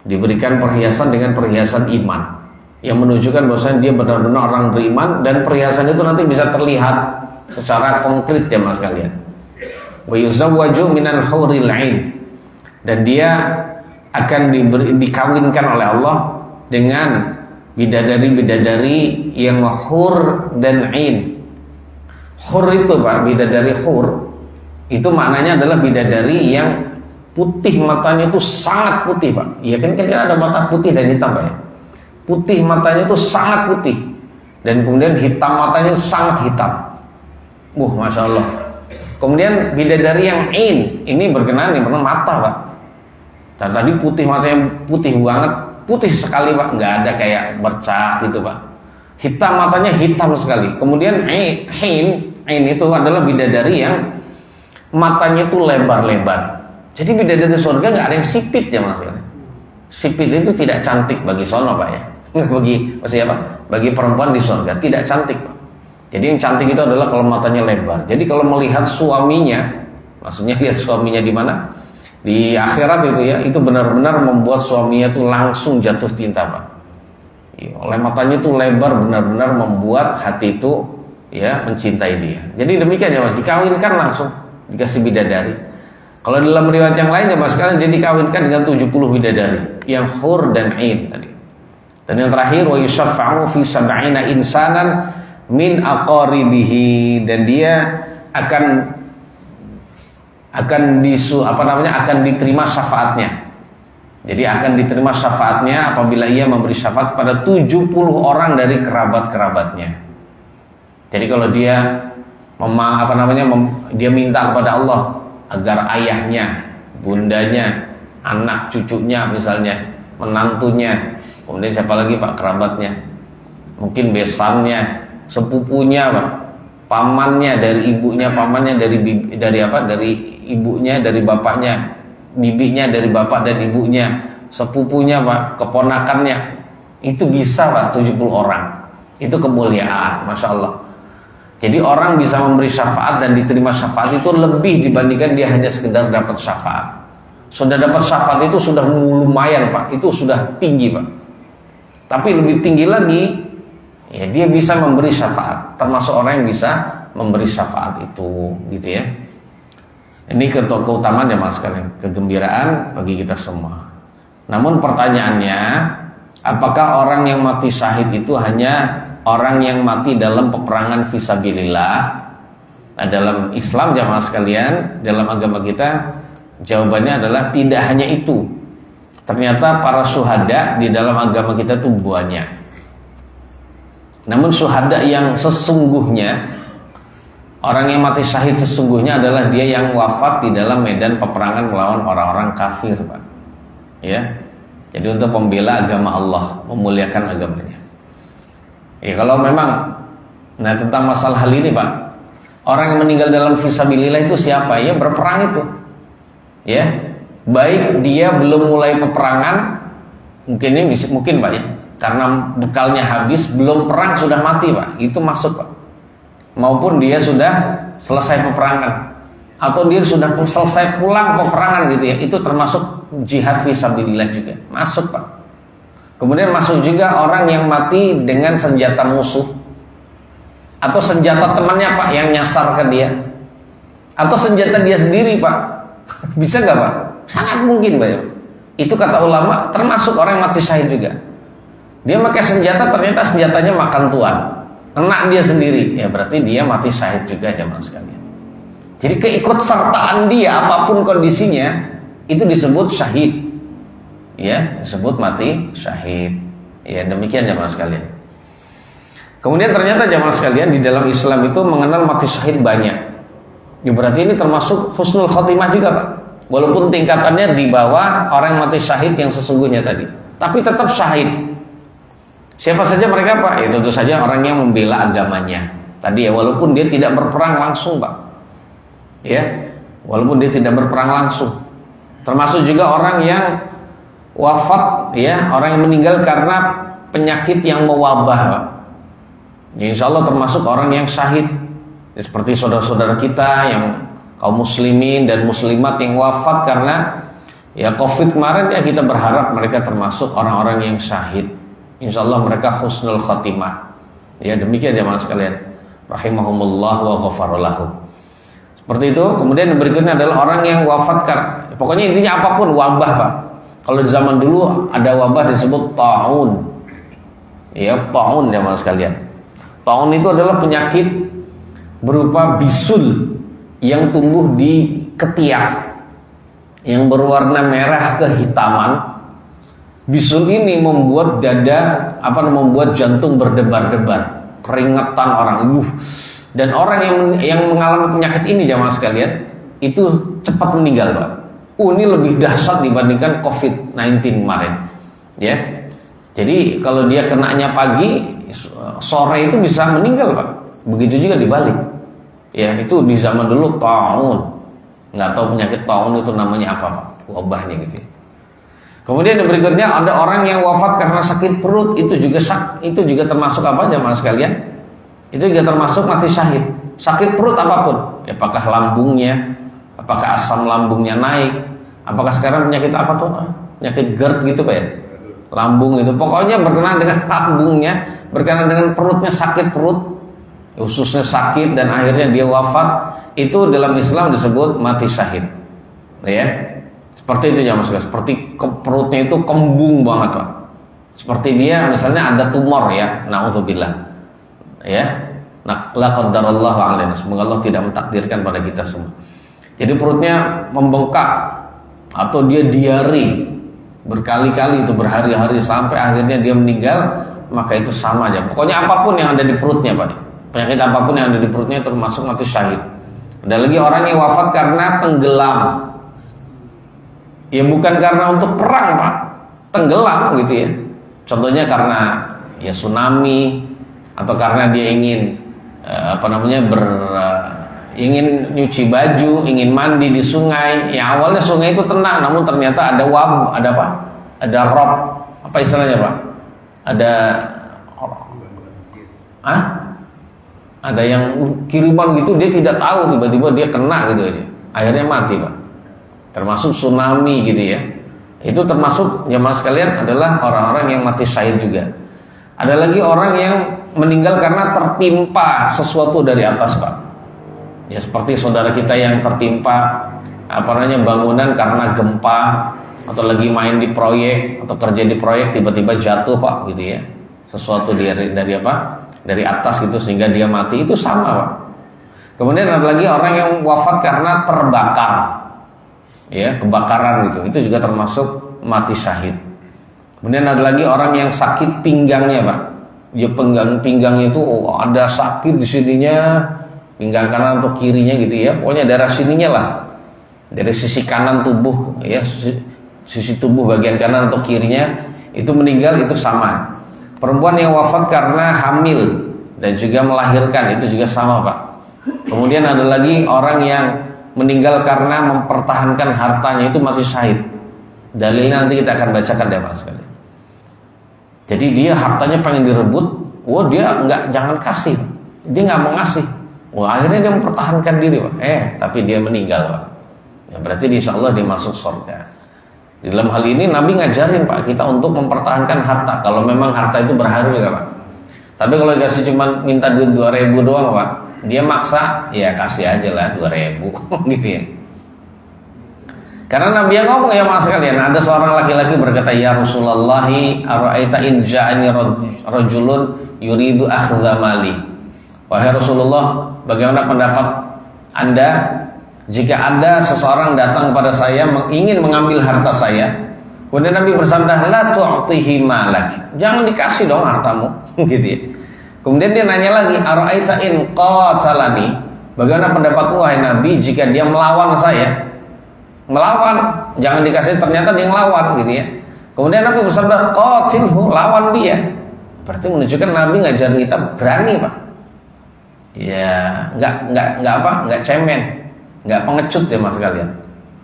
A: Diberikan perhiasan dengan perhiasan iman yang menunjukkan bahwasanya dia benar-benar orang beriman, dan perhiasan itu nanti bisa terlihat secara konkret jemaah sekalian. Wa yuzawwaju minal huril 'ain. Dan dia akan dikawinkan oleh Allah dengan bidadari-bidadari yang hur dan ain. Hur itu, Pak, bidadari hur itu maknanya adalah bidadari yang putih matanya itu sangat putih, Pak. Iya kan ada mata putih dan hitam, Pak ya. Putih matanya itu sangat putih, dan kemudian hitam matanya sangat hitam. Masya Allah. Kemudian bidadari yang ain ini berkenaan dengan mata, Pak. Dan tadi putih matanya putih banget, putih sekali, Pak, nggak ada kayak bercak gitu, Pak. Hitam matanya hitam sekali. Kemudian ain itu adalah bidadari yang matanya itu lebar-lebar. Jadi bidadari surga nggak ada yang sipit ya Mas. Sipit itu tidak cantik bagi sono, Pak ya. Bagi perempuan di surga tidak cantik, Pak. Jadi yang cantik itu adalah kalau matanya lebar. Jadi kalau melihat suaminya, maksudnya lihat suaminya di mana? Di akhirat itu ya, itu benar-benar membuat suaminya itu langsung jatuh cinta, Pak. Ya, oleh matanya itu lebar, benar-benar membuat hati itu ya mencintai dia. Jadi demikian ya Mas, dikawinkan langsung, dikasih bidadari. Kalau dalam riwayat yang lain ya Mas sekalian, dia dikawinkan dengan 70 bidadari yang hur dan ain tadi. Dan yang terakhir wa yusaffa'u fi sab'ina insanan min aqaribihi, dan dia akan diterima syafaatnya. Jadi akan diterima syafaatnya apabila ia memberi syafaat kepada 70 orang dari kerabat-kerabatnya. Jadi kalau dia dia minta kepada Allah agar ayahnya, bundanya, anak cucunya misalnya, menantunya, kemudian siapa lagi Pak kerabatnya, mungkin besannya, sepupunya Pak, pamannya dari ibunya, pamannya dari ibunya, dari bapaknya, bibinya dari bapak dan ibunya, sepupunya Pak, keponakannya, itu bisa Pak 70 orang. Itu kemuliaan, Masya Allah. Jadi orang bisa memberi syafaat dan diterima syafaat itu lebih dibandingkan dia hanya sekedar dapat syafaat. Sudah dapat syafaat itu sudah lumayan Pak, itu sudah tinggi Pak. Tapi lebih tinggi lagi, ya dia bisa memberi syafaat, termasuk orang yang bisa memberi syafaat itu, gitu ya. Ini keutamaan ya Mas sekalian, kegembiraan bagi kita semua. Namun pertanyaannya, apakah orang yang mati syahid itu hanya orang yang mati dalam peperangan fisabilillah? Nah, dalam Islam jamaah sekalian, dalam agama kita, jawabannya adalah tidak hanya itu. Ternyata para syuhada di dalam agama kita itu banyak. Namun syuhada yang sesungguhnya, orang yang mati syahid sesungguhnya adalah dia yang wafat di dalam medan peperangan melawan orang-orang kafir Pak. Ya. Jadi untuk membela agama Allah, memuliakan agamanya. Ya kalau memang, nah tentang masalah hal ini Pak, orang yang meninggal dalam fisabilillah itu siapa? Ya berperang itu. Ya, baik dia belum mulai peperangan, mungkin Pak ya, karena bekalnya habis, belum perang sudah mati Pak, itu masuk Pak. Maupun dia sudah selesai peperangan, atau dia sudah selesai pulang peperangan gitu ya, itu termasuk jihad fisabilillah juga, masuk Pak. Kemudian masuk juga orang yang mati dengan senjata musuh, atau senjata temannya Pak yang nyasar ke dia, atau senjata dia sendiri Pak. Bisa nggak Pak? Sangat mungkin Pak ya. Itu kata ulama termasuk orang yang mati syahid juga. Dia pakai senjata, ternyata senjatanya makan tuan, kena dia sendiri, ya berarti dia mati syahid juga jamaah sekalian. Jadi keikutsertaan dia apapun kondisinya itu disebut syahid, ya disebut mati syahid. Ya demikian jamaah sekalian. Kemudian ternyata jamaah sekalian di dalam Islam itu mengenal mati syahid banyak. Ya berarti ini termasuk husnul khotimah juga Pak. Walaupun tingkatannya di bawah orang mati syahid yang sesungguhnya tadi, tapi tetap syahid. Siapa saja mereka Pak? Ya tentu saja orang yang membela agamanya tadi ya, walaupun dia tidak berperang langsung Pak. Ya, walaupun dia tidak berperang langsung. Termasuk juga orang yang wafat ya, orang yang meninggal karena penyakit yang mewabah Pak. Ya insya Allah termasuk orang yang syahid ya, seperti saudara-saudara kita yang kaum muslimin dan muslimat yang wafat karena ya COVID kemarin, ya kita berharap mereka termasuk orang-orang yang syahid. Insya Allah mereka husnul khatimah. Ya demikian jamaah sekalian, rahimahumullah wa ghafarallahu. Seperti itu. Kemudian yang berikutnya adalah orang yang wafat pokoknya intinya apapun wabah Pak. Kalau di zaman dulu ada wabah disebut ta'un. Ya ta'un jamaah sekalian. Ta'un itu adalah penyakit berupa bisul yang tumbuh di ketiak yang berwarna merah kehitaman. Bisul ini membuat membuat jantung berdebar-debar, keringetan orang, dan orang yang mengalami penyakit ini jamaah sekalian itu cepat meninggal Pak. Ini lebih dahsyat dibandingkan COVID-19 kemarin, ya. Jadi kalau dia kenanya pagi, sore itu bisa meninggal Pak. Begitu juga dibalik, ya itu di zaman dulu taun, nggak tahu penyakit taun itu namanya apa Pak, wabahnya gitu. Kemudian yang berikutnya ada orang yang wafat karena sakit perut, itu juga termasuk apa jamaah sekalian? Itu juga termasuk mati syahid. Sakit perut apapun, apakah lambungnya, apakah asam lambungnya naik, apakah sekarang penyakit apa tuh? Penyakit GERD gitu Pak ya? lambung itu, pokoknya berkenaan dengan lambungnya, berkenaan dengan perutnya, sakit perut, ususnya sakit dan akhirnya dia wafat, itu dalam Islam disebut mati syahid. Ya, seperti itu ya Mas, seperti perutnya itu kembung banget Pak. Seperti dia misalnya ada tumor ya, naudzubillah. Ya. Nah, la qadarallahu alaina, semoga Allah tidak mentakdirkan pada kita semua. Jadi perutnya membengkak atau dia diare berkali-kali itu berhari-hari sampai akhirnya dia meninggal, maka itu sama aja. Pokoknya apapun yang ada di perutnya Pak, penyakit apapun yang ada di perutnya termasuk mati syahid. Ada lagi orang yang wafat karena tenggelam. Ya bukan karena untuk perang Pak, tenggelam gitu ya. Contohnya karena ya tsunami atau karena dia ingin ingin nyuci baju, ingin mandi di sungai. Ya awalnya sungai itu tenang, namun ternyata ada ada rob, apa istilahnya Pak? Ada yang kiriman gitu, dia tidak tahu, tiba-tiba dia kena gitu aja, akhirnya mati Pak. Termasuk tsunami gitu ya. Itu termasuk jamaah sekalian adalah orang-orang yang mati syahid juga. Ada lagi orang yang meninggal karena tertimpa sesuatu dari atas Pak. Ya seperti saudara kita yang tertimpa bangunan karena gempa, atau lagi main di proyek atau kerja di proyek tiba-tiba jatuh Pak gitu ya. Sesuatu dari atas gitu sehingga dia mati, itu sama Pak. Kemudian ada lagi orang yang wafat karena terbakar. Ya, kebakaran gitu. Itu juga termasuk mati syahid. Kemudian ada lagi orang yang sakit pinggangnya Pak. Dia pinggangnya itu ada sakit di sininya, pinggang kanan atau kirinya gitu ya, pokoknya daerah sininya lah, dari sisi kanan tubuh ya, sisi tubuh bagian kanan atau kirinya itu meninggal, itu sama. Perempuan yang wafat karena hamil dan juga melahirkan, itu juga sama Pak. Kemudian ada lagi orang yang meninggal karena mempertahankan hartanya, itu masih syahid. Dalilnya nanti kita akan bacakan deh Mas sekali. Jadi dia hartanya pengen direbut, dia jangan kasih, dia nggak mau ngasih. Akhirnya dia mempertahankan diri Pak. Tapi dia meninggal Pak. Ya, berarti insya Allah dia masuk surga. Di dalam hal ini Nabi ngajarin Pak kita untuk mempertahankan harta. Kalau memang harta itu berharga Pak. Tapi kalau dikasih cuma minta duit 2.000 doang Pak, dia maksa, ya kasih aja lah 2.000 gitu ya. Karena Nabi yang ngomong ya Mas sekalian, ada seorang laki-laki berkata, ya Rasulullah, ara'aita in ja'ani rajulun yuridu akhdha mali. Wahai Rasulullah, bagaimana pendapat Anda jika ada seseorang datang kepada saya ingin mengambil harta saya? Kemudian Nabi bersabda, la tu'tihi malak, jangan dikasih dong hartamu gitu ya. Kemudian dia nanya lagi, ara'aita in qatalani, bagaimana pendapatmu wahai Nabi jika dia melawan saya? Melawan, jangan dikasih, ternyata dia ngelawan gitu ya. Kemudian Nabi bersabda, qatilhu, lawan dia. Berarti menunjukkan Nabi ngajarin kita berani Pak. Ya, enggak cemen, enggak pengecut ya Mas sekalian.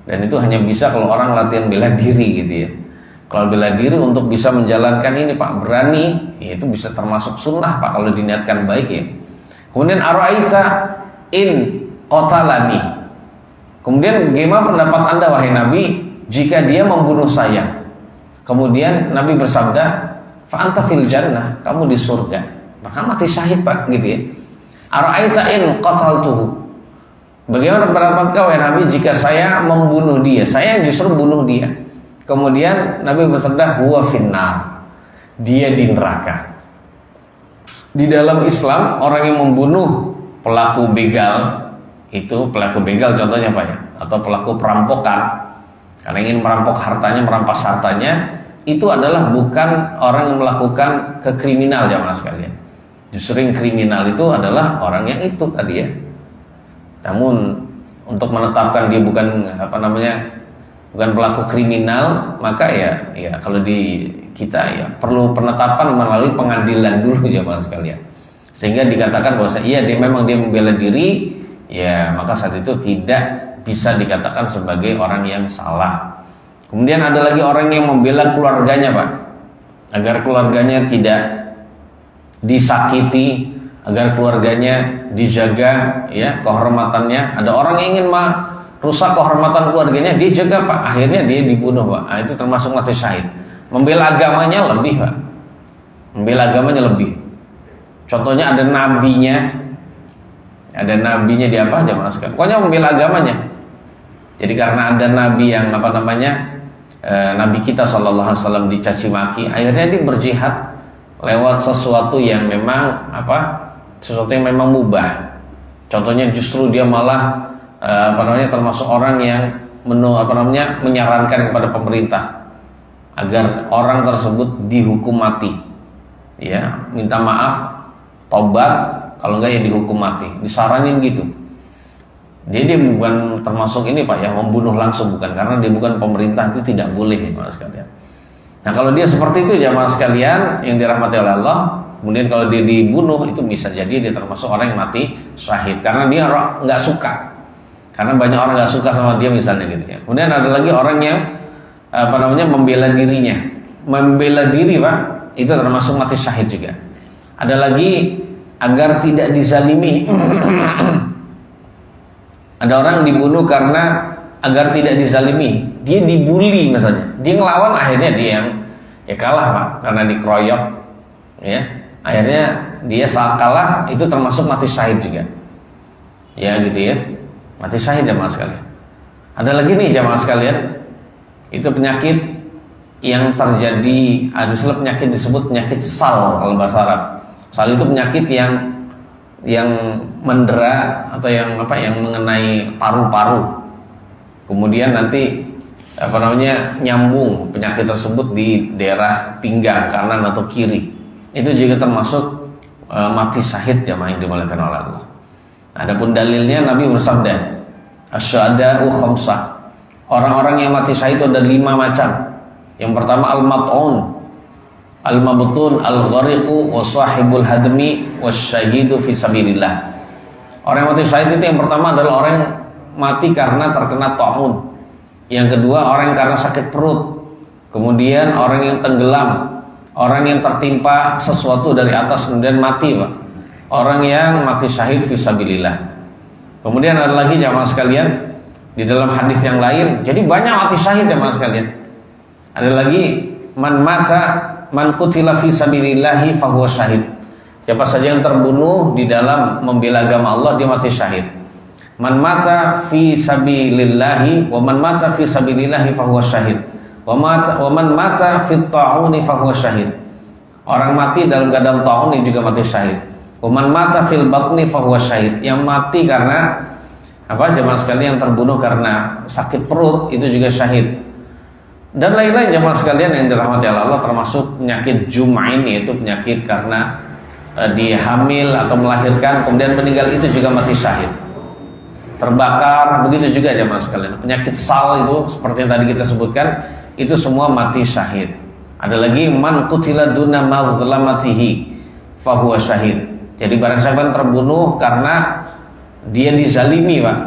A: Dan itu hanya bisa kalau orang latihan bela diri gitu ya. Kalau bela diri untuk bisa menjalankan ini Pak, berani, ya itu bisa termasuk sunnah Pak kalau diniatkan baik ya. Kemudian ara'aita in qatalani, kemudian bagaimana pendapat Anda wahai Nabi jika dia membunuh saya? Kemudian Nabi bersabda, fa anta fil jannah, kamu di surga. Maka mati syahid Pak gitu ya. Ara'aita in qataltuhu, bagaimana pendapat kau wahai Nabi jika saya membunuh dia? Saya justru bunuh dia. Kemudian Nabi bersabda, huwa finnar, dia di neraka. Di dalam Islam orang yang membunuh pelaku begal, itu pelaku begal contohnya Pak ya, atau pelaku perampokan karena ingin merampok hartanya, merampas hartanya, itu adalah bukan orang yang melakukan kekriminal jamaah sekalian. Justru yang kriminal itu adalah orang yang itu tadi ya. Namun untuk menetapkan dia bukan bukan pelaku kriminal, maka ya kalau di kita ya perlu penetapan melalui pengadilan dulu jamaah sekalian. Sehingga dikatakan bahwa dia memang dia membela diri, ya maka saat itu tidak bisa dikatakan sebagai orang yang salah. Kemudian ada lagi orang yang membela keluarganya Pak, agar keluarganya tidak disakiti, agar keluarganya dijaga ya kehormatannya. Ada orang yang ingin rusak kehormatan keluarganya, dia jaga Pak, akhirnya dia dibunuh Pak. Itu termasuk mati syahid. Membela agamanya lebih, Pak. Membela agamanya lebih. Contohnya ada nabinya. Ada nabinya di apa? Jamaah sekalian. Pokoknya membela agamanya. Jadi karena ada nabi yang nabi kita sallallahu alaihi wasallam dicaci maki, akhirnya dia berjihad lewat sesuatu yang memang sesuatu yang memang mubah. Contohnya justru dia malah termasuk orang yang menyarankan kepada pemerintah agar orang tersebut dihukum mati. Ya, minta maaf, tobat, kalau enggak ya dihukum mati. Disaranin gitu. Jadi dia bukan termasuk ini Pak yang membunuh langsung, bukan, karena dia bukan pemerintah, itu tidak boleh jemaah sekalian. Nah kalau dia seperti itu jemaah sekalian yang dirahmati oleh Allah, kemudian kalau dia dibunuh itu bisa jadi dia termasuk orang yang mati syahid karena dia nggak suka, karena banyak orang nggak suka sama dia misalnya gitu ya. Kemudian ada lagi orang yang membela dirinya, membela diri Pak, itu termasuk mati syahid juga. Ada lagi agar tidak dizalimi. Ada orang dibunuh karena agar tidak dizalimi. Dia dibully misalnya. Dia ngelawan, akhirnya dia yang kalah Pak, karena dikeroyok. Ya, akhirnya dia saat kalah, itu termasuk mati syahid juga. Ya gitu ya. Mati syahid jamaah sekalian. Ada lagi nih jamaah sekalian. Itu penyakit yang terjadi, ada penyakit disebut penyakit sal kalau bahasa Arab. Sal itu penyakit yang mendera atau yang mengenai paru-paru. Kemudian nanti nyambung penyakit tersebut di daerah pinggang kanan atau kiri. Itu juga termasuk mati syahid jamaah yang dimuliakan oleh Allah. Adapun dalilnya Nabi bersabda, asyhadu khamsah. Orang-orang yang mati syahid itu ada 5 macam. Yang pertama al-mat'un, al-mabtun, al-ghariqu, wasahibul hadmi, wasyahidu fi sabilillah. Orang yang mati syahid itu yang pertama adalah orang yang mati karena terkena ta'un. Yang kedua orang yang karena sakit perut. Kemudian orang yang tenggelam, orang yang tertimpa sesuatu dari atas kemudian mati Pak. Orang yang mati syahid fi sabilillah. Kemudian ada lagi jamaah sekalian di dalam hadis yang lain. Jadi banyak mati syahid jamaah sekalian. Ada lagi man qutila fi sabilillahi fahuwa syahid. Siapa saja yang terbunuh di dalam membela agama Allah, dia mati syahid. Man mata fi sabilillahi wa man mata fi sabilillahi fahuwa syahid. Wa man mata fi ta'uni fahuwa syahid. Orang mati dalam keadaan ta'un ini juga mati syahid. Wa man mata fil batni fahuwa syahid. Yang mati karena jemaah sekalian yang terbunuh karena sakit perut itu juga syahid. Dan lain-lain jemaah sekalian yang dirahmati Allah, termasuk penyakit jum'in, yaitu penyakit karena dia hamil atau melahirkan kemudian meninggal, itu juga mati syahid. Terbakar, begitu juga jemaah sekalian. Penyakit sal itu seperti yang tadi kita sebutkan, itu semua mati syahid. Ada lagi man qutila duna mazlamatihi fahuwa syahid. Jadi barang siapa yang terbunuh karena dia dizalimi Pak,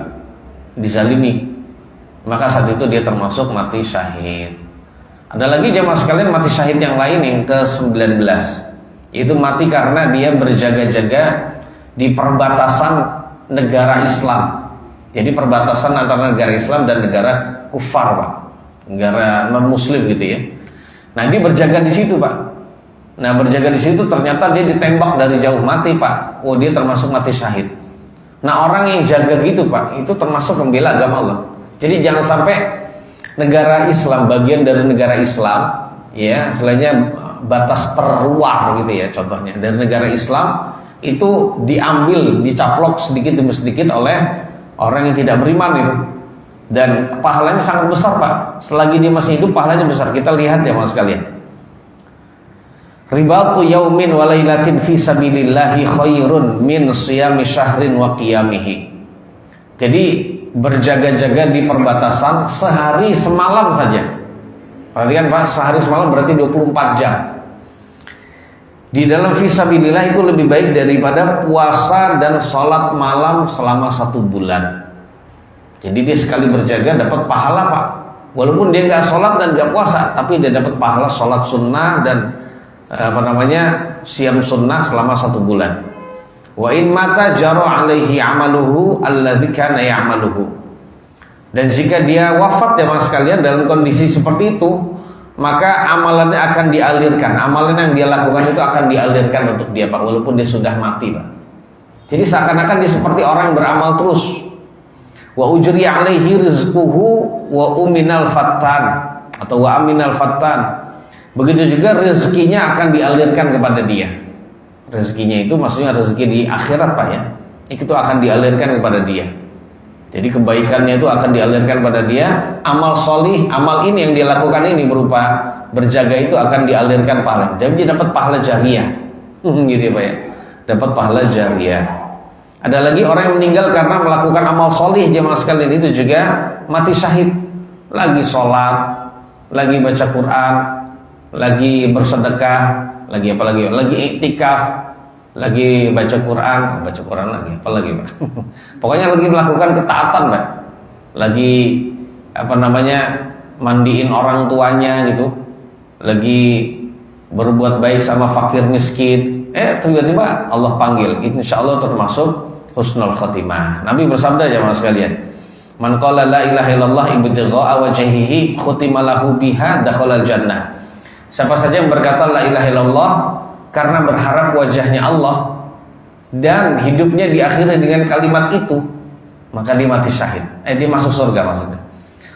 A: dizalimi, maka saat itu dia termasuk mati syahid. Ada lagi jemaah sekalian mati syahid yang lain yang ke-19, yaitu mati karena dia berjaga-jaga di perbatasan negara Islam. Jadi perbatasan antara negara Islam dan negara kufar Pak, negara non muslim gitu ya. Nah dia berjaga di situ Pak. Nah berjaga di situ ternyata dia ditembak dari jauh, mati Pak. Oh dia termasuk mati syahid. Nah orang yang jaga gitu Pak, itu termasuk membela agama Allah. Jadi jangan sampai negara Islam, bagian dari negara Islam, ya, selainnya batas terluar gitu ya, contohnya dari negara Islam itu diambil, dicaplok sedikit demi sedikit oleh orang yang tidak beriman itu, dan pahalanya sangat besar Pak. Selagi dia masih hidup pahalanya besar. Kita lihat ya mas sekalian. Ribatu yaumin wa lailatin fi sabilillahi khairun min siyami syahrin wa qiyamihi. Jadi berjaga-jaga di perbatasan sehari semalam saja. Perhatikan Pak, sehari semalam berarti 24 jam. Di dalam fisabilillah itu lebih baik daripada puasa dan sholat malam selama 1 bulan. Jadi dia sekali berjaga dapat pahala Pak. Walaupun dia nggak sholat dan nggak puasa, tapi dia dapat pahala sholat sunnah dan siam sunnah selama 1 bulan. Wa in mata jara alaihi amaluhu alladzi kana ya'maluhu. Dan jika dia wafat ya mas sekalian dalam kondisi seperti itu, maka amalannya akan dialirkan. Amalan yang dia lakukan itu akan dialirkan untuk dia, Pak, walaupun dia sudah mati, Pak. Jadi seakan-akan dia seperti orang yang beramal terus. Wa ujri alaihi rizquhu wa uminal fattan, atau wa aminal fattan. Begitu juga rezekinya akan dialirkan kepada dia. Rezekinya itu maksudnya rezeki di akhirat, Pak, ya. Itu akan dialirkan kepada dia. Jadi kebaikannya itu akan dialirkan pada dia. Amal solih, amal ini yang dia lakukan ini berupa berjaga itu akan dialirkan pahala. Jadi dia dapat pahala jariah. Gitu ya, Pak, ya. Dapat pahala jariah. Ada lagi orang yang meninggal karena melakukan amal solih, jemaah sekalian, itu juga mati syahid. Lagi sholat, lagi baca Quran, lagi bersedekah, lagi apa lagi? Lagi iktikaf, lagi baca Quran lagi, apa lagi, Pak? Pokoknya lagi melakukan ketaatan, Pak. Lagi mandiin orang tuanya gitu. Lagi berbuat baik sama fakir miskin. Tiba-tiba Allah panggil. Insyaallah termasuk husnul khotimah. Nabi bersabda, jemaah sekalian, man qala la ilaha illallah ibtigha'a wajhihi khutima lahu biha dakhalal jannah. Siapa saja yang berkata la ilaha illallah karena berharap wajahnya Allah dan hidupnya diakhiri dengan kalimat itu, maka dia mati syahid. Dia masuk surga maksudnya.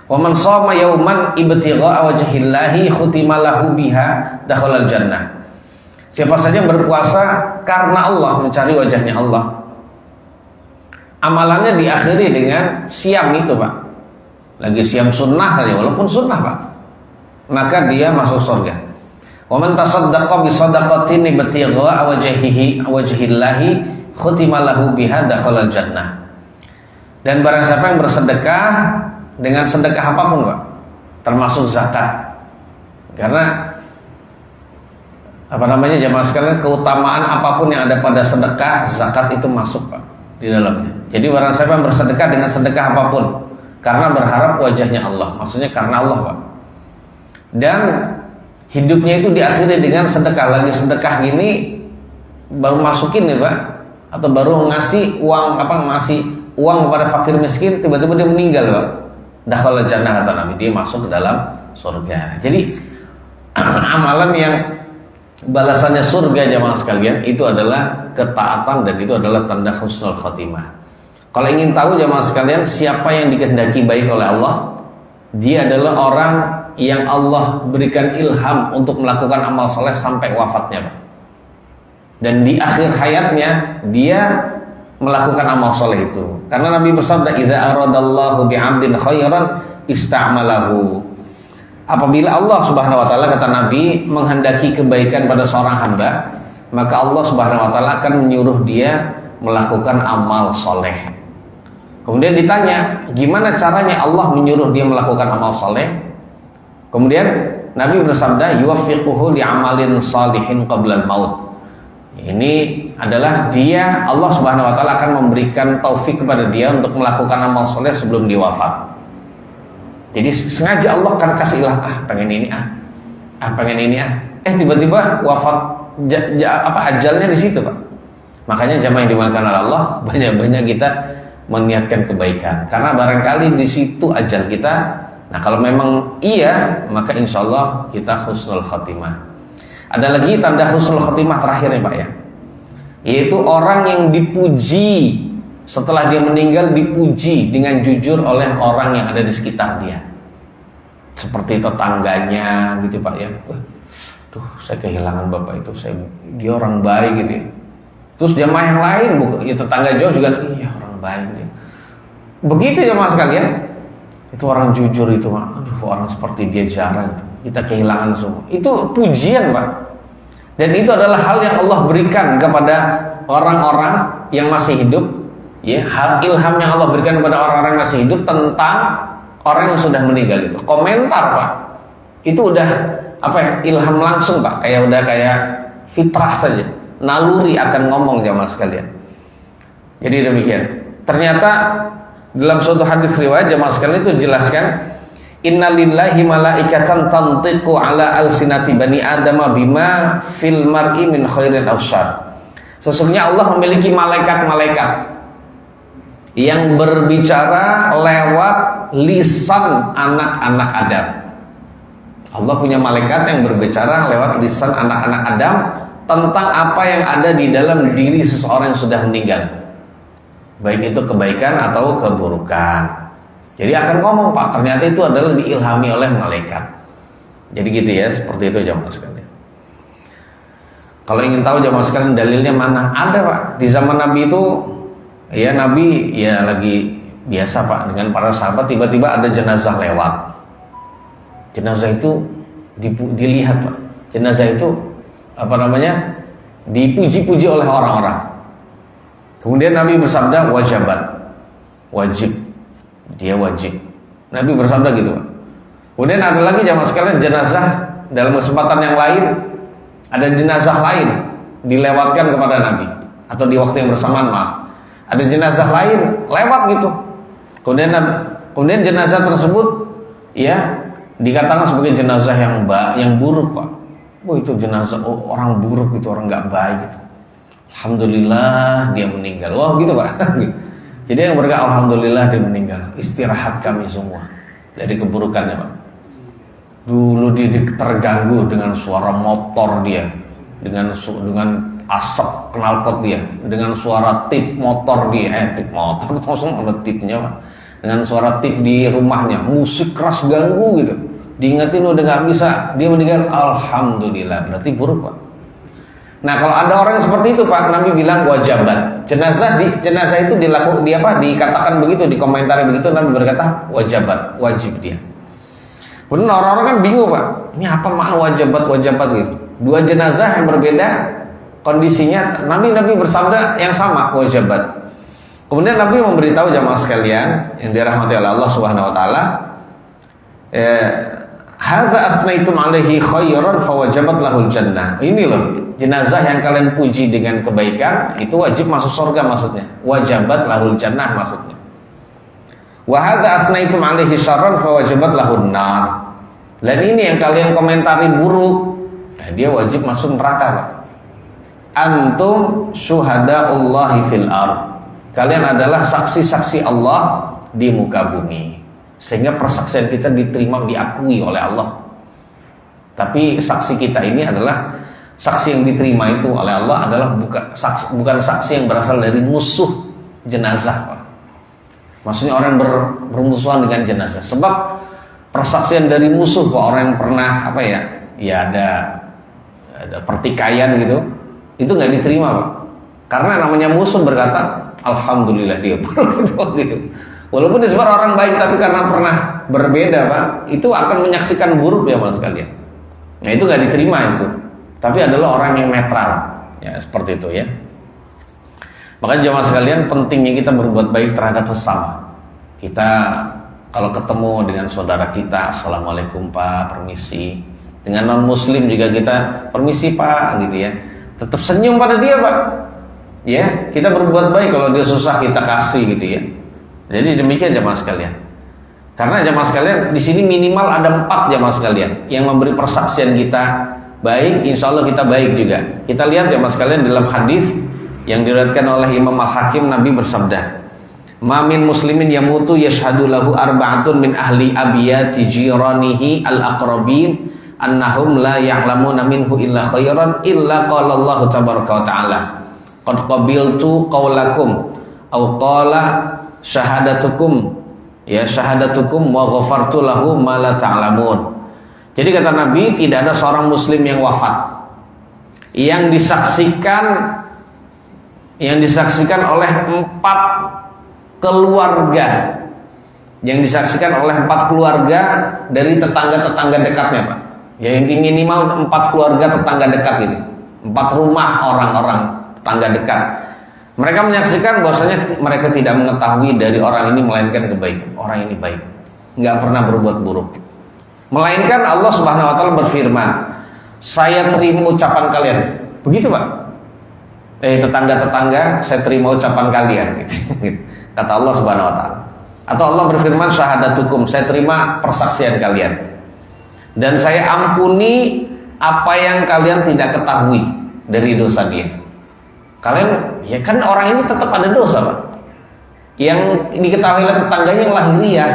A: Wa man shoma yauman ibtigha'a wajhillahi khutima lahu biha dakhalal jannah. Siapa saja yang berpuasa karena Allah, mencari wajahnya Allah, amalannya diakhiri dengan siam itu, Pak. Lagi siam sunnah saja, walaupun sunnah, Pak, maka dia masuk surga. Wa man tasaddaqa bi shadaqatin ibtigha'a wajhillahi khutima lahu biha dakhalal jannah. Dan barang siapa yang bersedekah dengan sedekah apapun, Pak, termasuk zakat. Karena jemaah sekalian, keutamaan apapun yang ada pada sedekah, zakat itu masuk, Pak, di dalamnya. Jadi barang siapa yang bersedekah dengan sedekah apapun karena berharap wajahnya Allah, maksudnya karena Allah, Pak, dan hidupnya itu diakhiri dengan sedekah. Lagi sedekah gini baru masukin nih, Pak, atau baru ngasih uang kepada fakir miskin, tiba-tiba dia meninggal, Pak, dakhala jannah, kata Nabi, dia masuk ke dalam surga. Jadi amalan yang balasannya surga, jemaah sekalian, itu adalah ketaatan, dan itu adalah tanda husnul khotimah. Kalau ingin tahu, jemaah sekalian, siapa yang dikehendaki baik oleh Allah, dia adalah orang yang Allah berikan ilham untuk melakukan amal soleh sampai wafatnya, Pak. Dan di akhir hayatnya dia melakukan amal soleh itu. Karena Nabi bersabda, idza aradallahu bi'abdin khairan ista'malahu. Apabila Allah Subhanahu wa taala, kata Nabi, menghendaki kebaikan pada seorang hamba, maka Allah Subhanahu wa taala akan menyuruh dia melakukan amal soleh. Kemudian ditanya, gimana caranya Allah menyuruh dia melakukan amal soleh? Kemudian Nabi bersabda, yuwaffiquhu li'amalin salihin qabla al-maut. Ini adalah dia, Allah Subhanahu wa taala akan memberikan taufik kepada dia untuk melakukan amal soleh sebelum dia wafat. Jadi sengaja Allah akan kasih ilham, pengen ini, pengen ini, tiba-tiba wafat, ajalnya di situ, Pak. Makanya jamaah yang dimuliakan oleh Allah, banyak-banyak kita meniatkan kebaikan, karena barangkali di situ ajal kita. Nah, kalau memang iya, maka insya Allah kita husnul khotimah. Ada lagi tanda husnul khotimah terakhir nih, Pak, ya, yaitu orang yang dipuji setelah dia meninggal, dipuji dengan jujur oleh orang yang ada di sekitar dia, seperti tetangganya gitu, Pak, ya. Saya kehilangan bapak itu, dia orang baik gitu ya. Terus jamaah yang lain, ya tetangga jauh juga, iya orang baik gitu. Begitu jamaah sekalian, itu orang jujur itu, Pak. Orang seperti dia jarang itu. Kita kehilangan semua. Itu pujian, Pak. Dan itu adalah hal yang Allah berikan kepada orang-orang yang masih hidup, ya. Hal ilham yang Allah berikan kepada orang-orang yang masih hidup tentang orang yang sudah meninggal itu. Komentar, Pak, itu udah ilham langsung, Pak. Kayak fitrah saja, naluri akan ngomong, jamaah sekalian. Jadi demikian. Ternyata dalam suatu hadis riwayat, jamaah sekalian, itu jelaskan, innalillahi malaikatan tantiqu ala alsinati bani adama bima fil mar'i min khairin aw syarr. Sesungguhnya Allah memiliki malaikat-malaikat yang berbicara lewat lisan anak-anak Adam. Allah punya malaikat yang berbicara lewat lisan anak-anak Adam tentang apa yang ada di dalam diri seseorang yang sudah meninggal, baik itu kebaikan atau keburukan. Jadi akan ngomong, Pak, ternyata itu adalah diilhami oleh malaikat. Jadi gitu ya, seperti itu jamaah sekalian. Kalau ingin tahu jamaah sekalian dalilnya mana? Ada, Pak. Di zaman Nabi itu, ya Nabi ya lagi biasa, Pak, dengan para sahabat, tiba-tiba ada jenazah lewat. Jenazah itu dilihat, Pak. Jenazah itu dipuji-puji oleh orang-orang. Kemudian Nabi bersabda, wajabat, wajib, dia wajib. Nabi bersabda gitu, Pak. Kemudian ada lagi jamaah sekalian jenazah dalam kesempatan yang lain, ada jenazah lain dilewatkan kepada Nabi, atau di waktu yang bersamaan, maaf, ada jenazah lain lewat gitu. Kemudian jenazah tersebut ya dikatakan sebagai jenazah yang buruk, Pak. Oh, itu jenazah orang buruk, itu orang nggak baik gitu. Alhamdulillah dia meninggal. Wah, gitu, Pak. Jadi yang berkata alhamdulillah dia meninggal, istirahat kami semua dari keburukannya, Pak. Dulu dia terganggu dengan suara motor dia, dengan asap knalpot dia, dengan suara tip motor dia, tip motor langsung ada tipnya, Pak. Dengan suara tip di rumahnya, musik keras ganggu gitu. Diingetin udah nggak bisa, dia meninggal, alhamdulillah, berarti buruk, Pak. Nah, kalau ada orang seperti itu, Pak, Nabi bilang wajabat. Jenazah itu dikatakan begitu, dikomentari begitu, Nabi berkata wajabat, wajib dia. Kemudian orang-orang kan bingung, Pak. Ini apa makna wajabat gitu? Dua jenazah yang berbeda kondisinya, Nabi bersabda yang sama, wajabat. Kemudian Nabi memberitahu jamaah sekalian yang dirahmati oleh Allah Subhanahu wa taala, hadza athnaitum alaihi khairan fawajabat lahul jannah. Ini loh, jenazah yang kalian puji dengan kebaikan itu wajib masuk surga maksudnya. Wajabat lahul jannah maksudnya. Wa hadza athnaitum alaihi syarran fawajabat lahun nar. Dan ini yang kalian komentari buruk, nah dia wajib masuk neraka, Pak. Antum syuhadaullahi fil ard. Kalian adalah saksi-saksi Allah di muka bumi. Sehingga persaksian kita diterima, diakui oleh Allah. Tapi saksi kita ini adalah saksi yang diterima itu oleh Allah adalah bukan saksi yang berasal dari musuh jenazah, Pak. Maksudnya orang bermusuhan dengan jenazah. Sebab persaksian dari musuh, Pak, orang yang pernah ada pertikaian gitu, itu nggak diterima, Pak. Karena namanya musuh berkata, alhamdulillah dia buruk gitu. Walaupun disebut orang baik, tapi karena pernah berbeda, Pak, itu akan menyaksikan buruk ya, Mas sekalian. Nah, itu nggak diterima itu. Tapi adalah orang yang netral, ya seperti itu ya. Makanya jemaah sekalian, pentingnya kita berbuat baik terhadap sesama. Kita kalau ketemu dengan saudara kita, assalamualaikum Pak, permisi. Dengan non muslim juga kita permisi Pak, gitu ya. Tetap senyum pada dia, Pak. Ya, kita berbuat baik, kalau dia susah kita kasih gitu ya. Jadi demikian jemaah sekalian. Karena jemaah sekalian di sini minimal ada 4 jemaah sekalian yang memberi persaksian kita baik, insya Allah kita baik juga. Kita lihat jemaah sekalian dalam hadis yang diriwayatkan oleh Imam Al-Hakim, Nabi bersabda, "Ma min muslimin yamutu yashhadu lahu arba'atun min ahli abiyati jiranihi al-aqrabin annahum la ya'lamuna minhu illa khairan illa qala Allah tabaraka wa ta'ala qad qabiltu qawlakum aw qala syahadatukum wa ghafartu lahu ma la ta'lamun." Jadi kata Nabi, tidak ada seorang muslim yang wafat yang disaksikan oleh 4 keluarga, dari tetangga-tetangga dekatnya, Pak. Ya, yang minimal 4 keluarga tetangga dekat gitu, 4 rumah orang-orang tetangga dekat. Mereka menyaksikan bahwasanya mereka tidak mengetahui dari orang ini melainkan kebaikan. Orang ini baik, nggak pernah berbuat buruk. Melainkan Allah Subhanahu wa taala berfirman, "Saya terima ucapan kalian." Begitu, Pak. Tetangga-tetangga, saya terima ucapan kalian gitu. Kata Allah Subhanahu wa taala. Atau Allah berfirman, "Syahadatukum," saya terima persaksian kalian. Dan saya ampuni apa yang kalian tidak ketahui dari dosa dia. Kalian, ya kan orang ini tetap ada dosa, Pak. Yang diketahui oleh tetangganya yang lahiriah.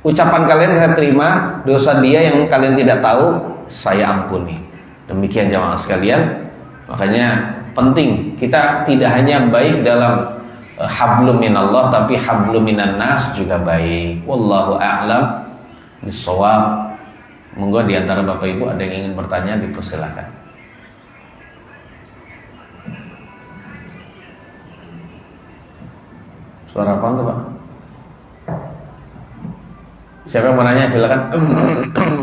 A: Ucapan kalian saya terima, dosa dia yang kalian tidak tahu saya ampuni. Demikian jamaah sekalian. Makanya penting kita tidak hanya baik dalam hablum minallah, tapi hablum minan nas juga baik. Wallahu a'lam bishawab. Monggo di antara Bapak Ibu ada yang ingin bertanya, dipersilakan. Suara apa tuh, Pak? Siapa yang mau nanya silakan.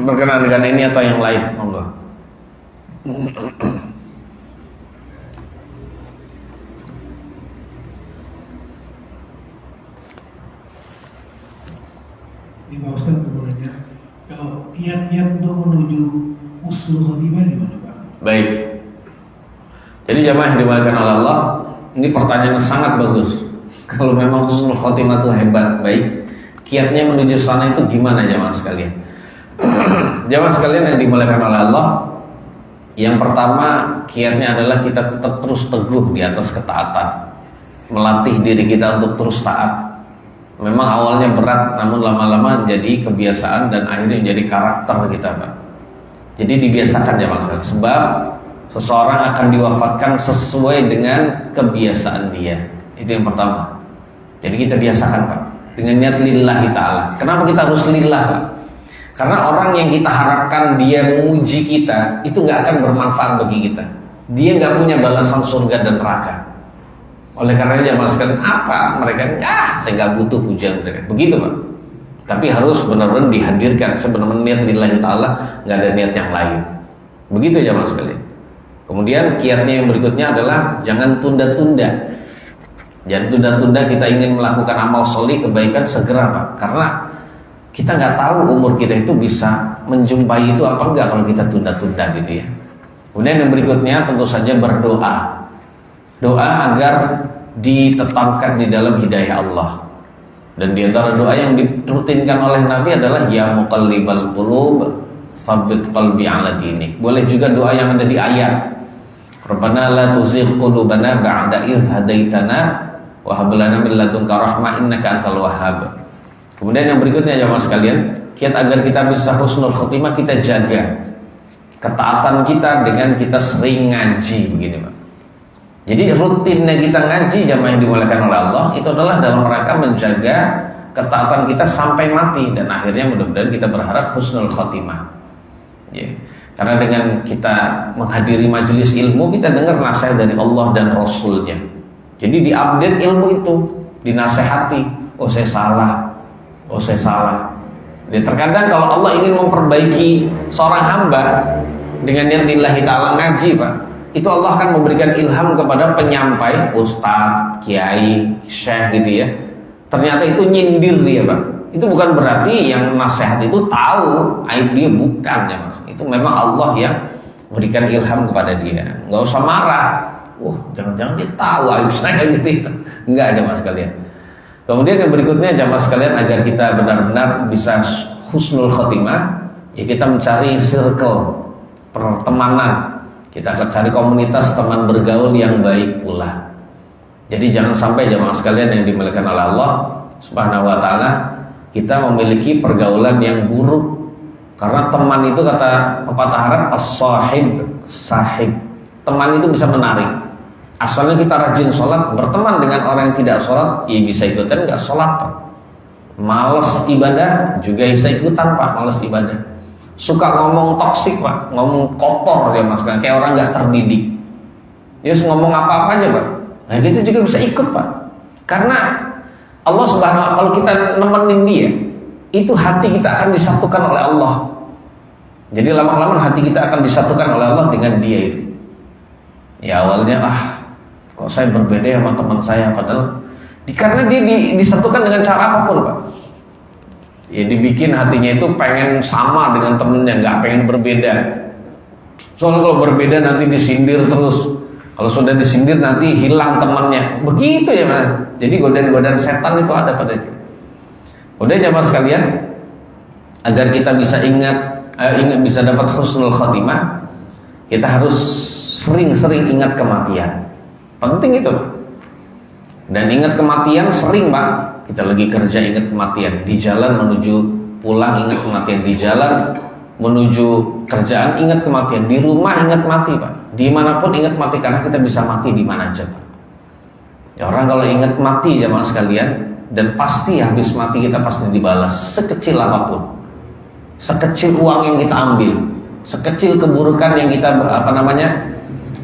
A: Berkenaan dengan ini atau yang lain, monggo.
B: Ini Pak Ustaz menurutnya, kalau kiat-kiat untuk menuju husnul khotimah gimana Pak?
A: Baik. Jadi jamaah yang dimuliakan oleh Allah, ini pertanyaan yang sangat bagus. Kalau memang husnul khotimah itu hebat, baik. Kiatnya menuju sana itu gimana jamaah sekalian? Jamaah sekalian yang dimuliakan oleh Allah, yang pertama kiatnya adalah kita tetap terus teguh di atas ketaatan, melatih diri kita untuk terus taat. Memang awalnya berat, namun lama-lama jadi kebiasaan dan akhirnya menjadi karakter kita, Pak. Jadi dibiasakan jamaah sekalian, sebab seseorang akan diwafatkan sesuai dengan kebiasaan dia. Itu yang pertama. Jadi kita biasakan, Pak, dengan niat lillahi ta'ala. Kenapa kita harus lillah, Pak? Karena orang yang kita harapkan dia menguji kita, itu gak akan bermanfaat bagi kita. Dia gak punya balasan surga dan neraka. Oleh karenanya jamaah sekalian, apa mereka? Saya gak butuh pujian mereka. Begitu, Pak. Tapi harus benar-benar dihadirkan sebenarnya niat lillahi ta'ala, gak ada niat yang lain. Begitu jamaah sekalian. Kemudian kiatnya yang berikutnya adalah jangan tunda-tunda. Jangan tunda-tunda kita ingin melakukan amal sholih, kebaikan, segera, Pak. Karena kita nggak tahu umur kita itu bisa menjumpai itu apa enggak kalau kita tunda-tunda gitu ya. Kemudian yang berikutnya tentu saja berdoa. Doa agar ditetapkan di dalam hidayah Allah. Dan di antara doa yang dirutinkan oleh Nabi adalah ya muqallibal qulub tsabbit qalbi ala dinik. Boleh juga doa yang ada di ayat Rabbana la tuzigh qulubana ba'da idh hadaitana wa hab lana min ladunka rahmah innaka antal wahhab. Kemudian yang berikutnya jamaah sekalian, kiat agar kita bisa husnul khotimah, kita jaga ketaatan kita dengan kita sering ngaji begini, Pak. Jadi rutinnya kita ngaji jamaah yang dimuliakan oleh Allah itu adalah dalam rangka menjaga ketaatan kita sampai mati, dan akhirnya mudah-mudahan kita berharap husnul khotimah. Ya. Karena dengan kita menghadiri majelis ilmu, kita dengar nasihat dari Allah dan Rasulnya. Jadi diupdate ilmu itu, dinasehati. Oh saya salah, oh saya salah. Dan terkadang kalau Allah ingin memperbaiki seorang hamba dengan niat lillahi ta'ala ngaji, Pak, itu Allah akan memberikan ilham kepada penyampai, ustadz, kiai, syekh gitu ya. Ternyata itu nyindir dia, Pak. Itu bukan berarti yang nasihat itu tahu aib dia, bukan ya Mas. Itu memang Allah yang berikan ilham kepada dia. Nggak usah marah. Jangan-jangan dia tahu aib saya gitu ya. Enggak aja Mas sekalian. Kemudian yang berikutnya jamaah sekalian, agar kita benar-benar bisa husnul khotimah, ya kita mencari circle pertemanan. Kita akan cari komunitas teman bergaul yang baik pula. Jadi jangan sampai jamaah sekalian yang dimuliakan oleh Allah Subhanahu wa taala, kita memiliki pergaulan yang buruk. Karena teman itu, kata pepatah Arab, as-sahib sahib. Teman itu bisa menarik. Asalnya kita rajin sholat, berteman dengan orang yang tidak sholat, ya bisa ikutan nggak sholat, Pak. Males ibadah juga bisa ikutan, Pak, males ibadah. Suka ngomong toksik, Pak, ngomong kotor dia Mas, kayak orang nggak terdidik. Dia ngomong apa-apa aja, Pak. Nah gitu juga bisa ikut, Pak. Karena Allah Subhanahu wa taala, kalau kita nemenin dia, itu hati kita akan disatukan oleh Allah. Jadi lama-lama hati kita akan disatukan oleh Allah dengan dia itu. Ya awalnya kok saya berbeda sama teman saya, padahal karena dia disatukan dengan cara apapun, Pak. Ya dibikin hatinya itu pengen sama dengan temennya, nggak pengen berbeda. Soalnya kalau berbeda nanti disindir terus. Kalau sudah disindir nanti hilang temannya. Begitu ya, Mas. Jadi godaan-godaan setan itu ada pada dia. Udah jamaah sekalian, agar kita bisa ingat bisa dapat husnul khotimah, kita harus sering-sering ingat kematian. Penting itu, Pak. Dan ingat kematian sering, Pak. Kita lagi kerja ingat kematian, di jalan menuju pulang ingat kematian, di jalan menuju kerjaan ingat kematian, di rumah ingat mati Pak, dimanapun ingat mati, karena kita bisa mati di mana aja Pak. Ya, orang kalau ingat mati jamaah sekalian, dan pasti habis mati kita pasti dibalas, sekecil apapun, sekecil uang yang kita ambil, sekecil keburukan yang kita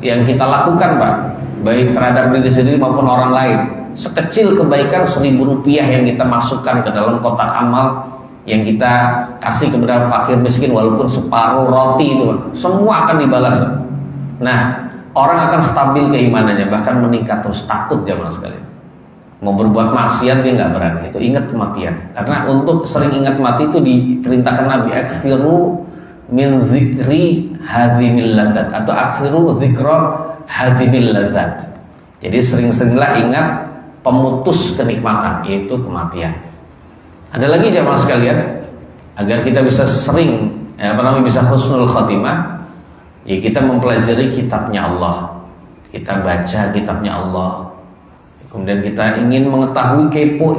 A: yang kita lakukan Pak, baik terhadap diri sendiri maupun orang lain, sekecil kebaikan 1.000 rupiah yang kita masukkan ke dalam kotak amal, yang kita kasih kepada fakir miskin walaupun separuh roti itu Pak, semua akan dibalas. Nah, orang akan stabil keimanannya, bahkan meningkat terus, takut jamaah sekalian. Mau berbuat maksiat dia nggak berani, itu ingat kematian. Karena untuk sering ingat mati itu diperintahkan Nabi, aksiru min zikri hadhimil ladzat, atau aksiru zikra hadhimil ladzat. Jadi sering-seringlah ingat pemutus kenikmatan, yaitu kematian. Ada lagi jamaah sekalian, agar kita bisa sering bisa husnul khotimah, ya kita mempelajari kitabnya Allah, kita baca kitabnya Allah, kemudian kita ingin mengetahui, kepo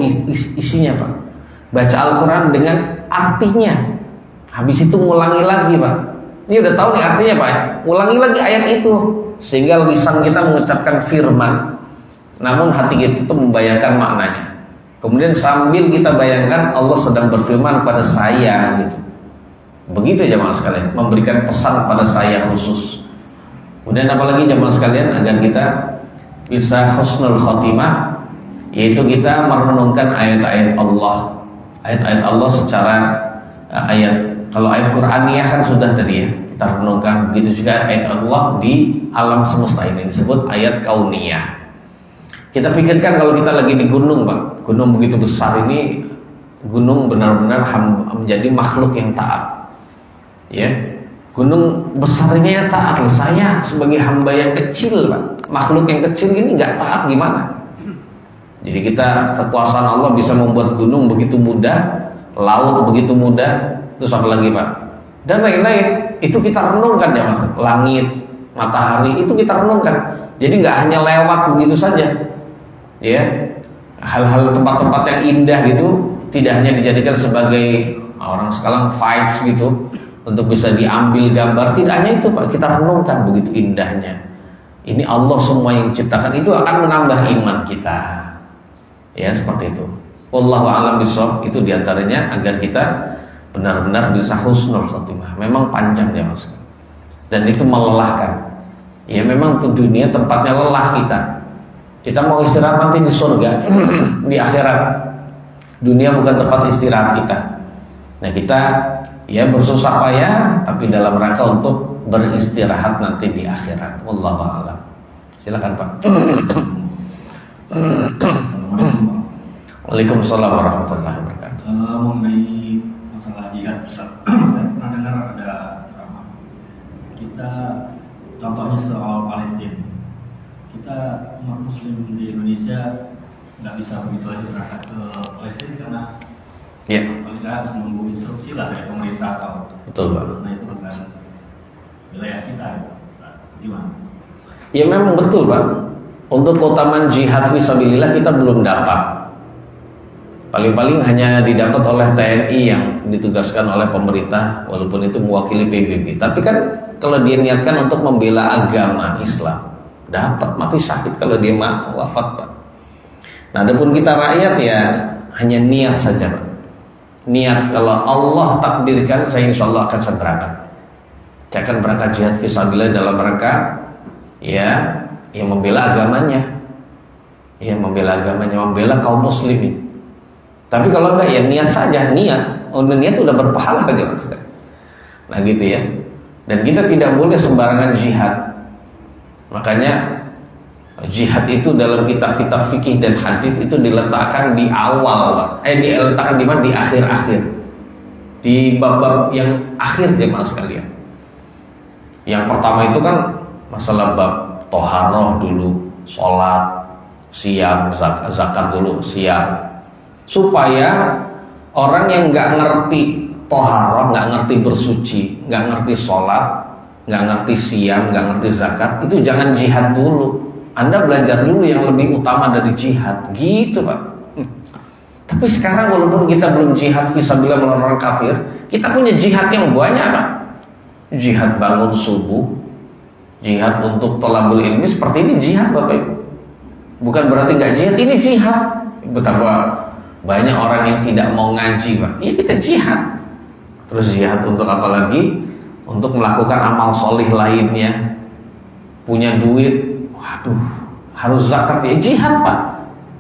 A: isinya Pak, baca Al-Quran dengan artinya, habis itu ngulangi lagi Pak, ini udah tahu nih artinya Pak, ulangi lagi ayat itu, sehingga lisan kita mengucapkan firman, namun hati kita itu membayangkan maknanya. Kemudian sambil kita bayangkan Allah sedang berfirman pada saya gitu. Begitu jamaah sekalian, memberikan pesan pada saya khusus. Kemudian apalagi jamaah sekalian, agar kita bisa husnul khotimah, yaitu kita merenungkan ayat-ayat Allah. Ayat-ayat Allah secara kalau ayat Qur'aniyah kan sudah tadi ya, kita renungkan. Begitu juga ayat Allah di alam semesta ini disebut ayat kauniyah. Kita pikirkan kalau kita lagi di gunung Pak, gunung begitu besar ini, gunung benar-benar menjadi makhluk yang taat, ya. Gunung besar ini ya taat, saya sebagai hamba yang kecil Pak, makhluk yang kecil ini nggak taat gimana? Jadi kita, kekuasaan Allah bisa membuat gunung begitu mudah, laut begitu mudah, terus apa lagi Pak? Dan lain-lain, itu kita renungkan ya Mas, langit, matahari, itu kita renungkan. Jadi nggak hanya lewat begitu saja. Ya, hal-hal tempat-tempat yang indah gitu tidak hanya dijadikan sebagai orang sekarang vibes gitu untuk bisa diambil gambar, tidak hanya itu Pak, kita renungkan begitu indahnya. Ini Allah semua yang ciptakan, itu akan menambah iman kita. Ya, seperti itu. Wallahu a'lam bishawab, itu diantaranya agar kita benar-benar bisa husnul khotimah. Memang panjang ya Mas, dan itu melelahkan. Ya memang tuh dunia tempatnya lelah kita. Kita mau istirahat nanti di surga, di akhirat. Dunia bukan tempat istirahat kita. Nah kita ya bersusah payah, tapi dalam rangka untuk beristirahat nanti di akhirat. Wallahu a'lam. Silakan Pak. Waalaikumsalam warahmatullahi wabarakatuh.
C: Mengenai masalah jihad, Ustaz, saya pernah dengar ada ceramah. Kita contohnya soal Palestina. Kita umat Muslim di Indonesia nggak bisa begitu aja berangkat ke Palestina karena paling nggak harus menunggu instruksi lah dari pemerintah atau
A: betul Pak.
C: Nah itu bukan wilayah kita, Ustaz. Gimana?
A: Ya memang betul Pak. Untuk keutamaan jihad fisabilillah kita belum dapat. Paling-paling hanya didapat oleh TNI yang ditugaskan oleh pemerintah, walaupun itu mewakili PBB. Tapi kan kalau dia niatkan untuk membela agama Islam, dapat mati syahid kalau dia wafat Pak. Nah adapun kita rakyat ya hanya niat saja Pak. Niat, kalau Allah takdirkan saya insya Allah akan berangkat. Saya akan berangkat jihad fisabilillah dalam rangka ya membela agamanya, membela kaum muslimin. Tapi kalau enggak ya niat saja, niat udah berpahala aja Mas. Nah gitu ya. Dan kita tidak boleh sembarangan jihad. Makanya jihad itu dalam kitab-kitab fikih dan hadis itu diletakkan di awal, diletakkan di mana? Di akhir-akhir. Di bab-bab yang akhir ya Mas sekalian. Yang pertama itu kan masalah bab toharoh dulu, sholat, siam, zakat dulu, siam. Supaya orang yang nggak ngerti toharoh, nggak ngerti bersuci, nggak ngerti sholat, nggak ngerti siam, nggak ngerti zakat, itu jangan jihad dulu. Anda belajar dulu yang lebih utama dari jihad, gitu Pak. Tapi sekarang walaupun kita belum jihad fisabilillah melawan orang kafir, kita punya jihad yang banyak, Pak. Jihad bangun subuh, jihad untuk thalabul ilmi, seperti ini jihad, Bapak Ibu. Bukan berarti nggak jihad, ini jihad. Betapa banyak orang yang tidak mau ngaji, Pak. Ya kita jihad. Terus jihad untuk apa lagi? Untuk melakukan amal solih lainnya. Punya duit, waduh, harus zakat, ya jihad, Pak.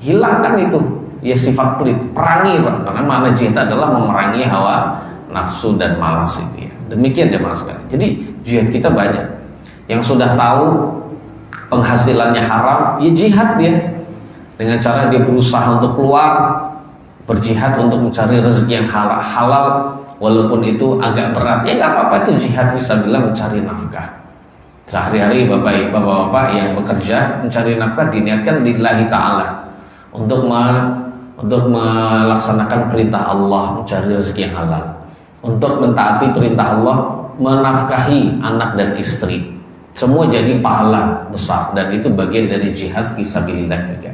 A: Hilangkan itu. Ya sifat pelit, perangi, Pak. Karena makna jihad adalah memerangi hawa nafsu dan malas itu ya. Demikian jemaah sekalian. Jadi jihad kita banyak. Yang sudah tahu penghasilannya haram, ya jihad dia. Dengan cara dia berusaha untuk keluar, berjihad untuk mencari rezeki yang halal, walaupun itu agak berat. Ya nggak apa-apa, itu jihad fisabilillah, mencari nafkah. Sehari-hari bapak-bapak yang bekerja mencari nafkah diniatkan lillahi ta'ala. Untuk melaksanakan perintah Allah, mencari rezeki yang halal, untuk mentaati perintah Allah, menafkahi anak dan istri, semua jadi pahala besar, dan itu bagian dari jihad fisabilillah juga.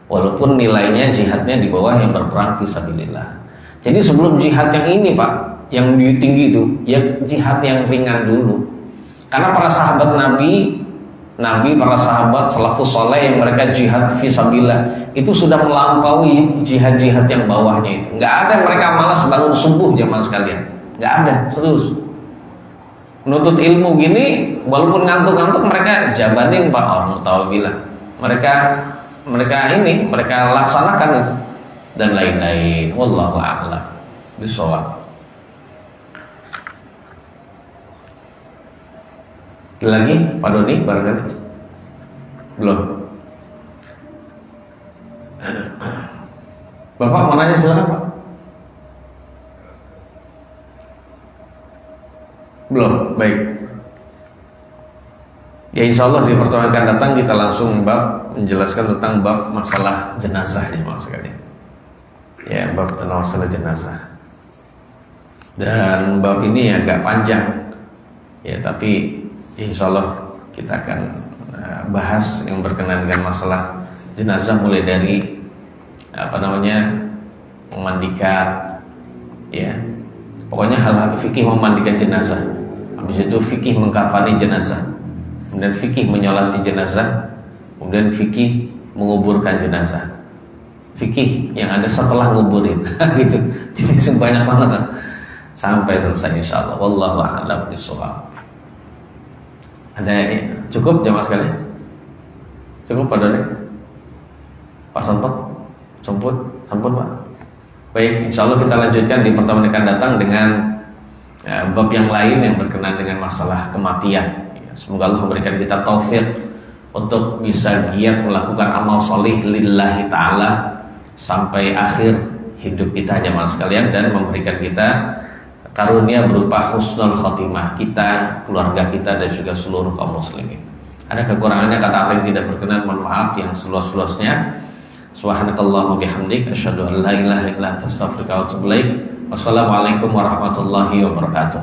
A: Walaupun nilainya jihadnya di bawah yang berperang fisabilillah. Jadi sebelum jihad yang ini, Pak, yang tinggi itu, ya jihad yang ringan dulu. Karena para sahabat Nabi, para sahabat salafus saleh yang mereka jihad fisabilillah itu sudah melampaui jihad-jihad yang bawahnya itu. Nggak ada mereka malas bangun subuh jamaah sekalian. Nggak ada, serius. Menuntut ilmu gini, walaupun ngantuk-ngantuk mereka jabanin, Pak, orang mutawabilah. Mereka laksanakan itu dan lain-lain. Wallahu a'lam bishawab. Lagi Pak Doni barangkali belum. Bapak mau nanya, silakan Pak. Belum, baik. Ya insya Allah di pertemuan akan datang kita langsung menjelaskan tentang bab masalah jenazah ya Mas sekalian. Ya bab tentang masalah jenazah. Dan bab ini agak panjang. Ya tapi insya Allah kita akan bahas yang berkenaan dengan masalah jenazah, mulai dari memandikan, ya pokoknya hal-hal fikih memandikan jenazah, habis itu fikih mengkafani jenazah, kemudian fikih menyolati jenazah, kemudian fikih menguburkan jenazah, fikih yang ada setelah nguburin gitu. Jadi banyak banget sampai selesai insyaallah. Wallahu a'lam bishawab. Ada cukup jamaah sekalian? Cukup Pak Doni? Pak Santo? Sampun Pak. Baik, insya Allah kita lanjutkan di pertemuan akan datang dengan bab yang lain yang berkenaan dengan masalah kematian. Semoga Allah memberikan kita taufik untuk bisa giat melakukan amal solih lillahi ta'ala sampai akhir hidup kita jamaah sekalian, dan memberikan kita karunia berupa husnul khotimah, kita, keluarga kita, dan juga seluruh kaum muslimin. Ada kekurangannya, kata-kata yang tidak berkenan, mohon maaf yang seluas-luasnya. Subhanakallahumma bihamdik, asyhadu an la ilaha illa anta, astaghfiruka wa atubu ilaik. Wassalamualaikum warahmatullahi wabarakatuh.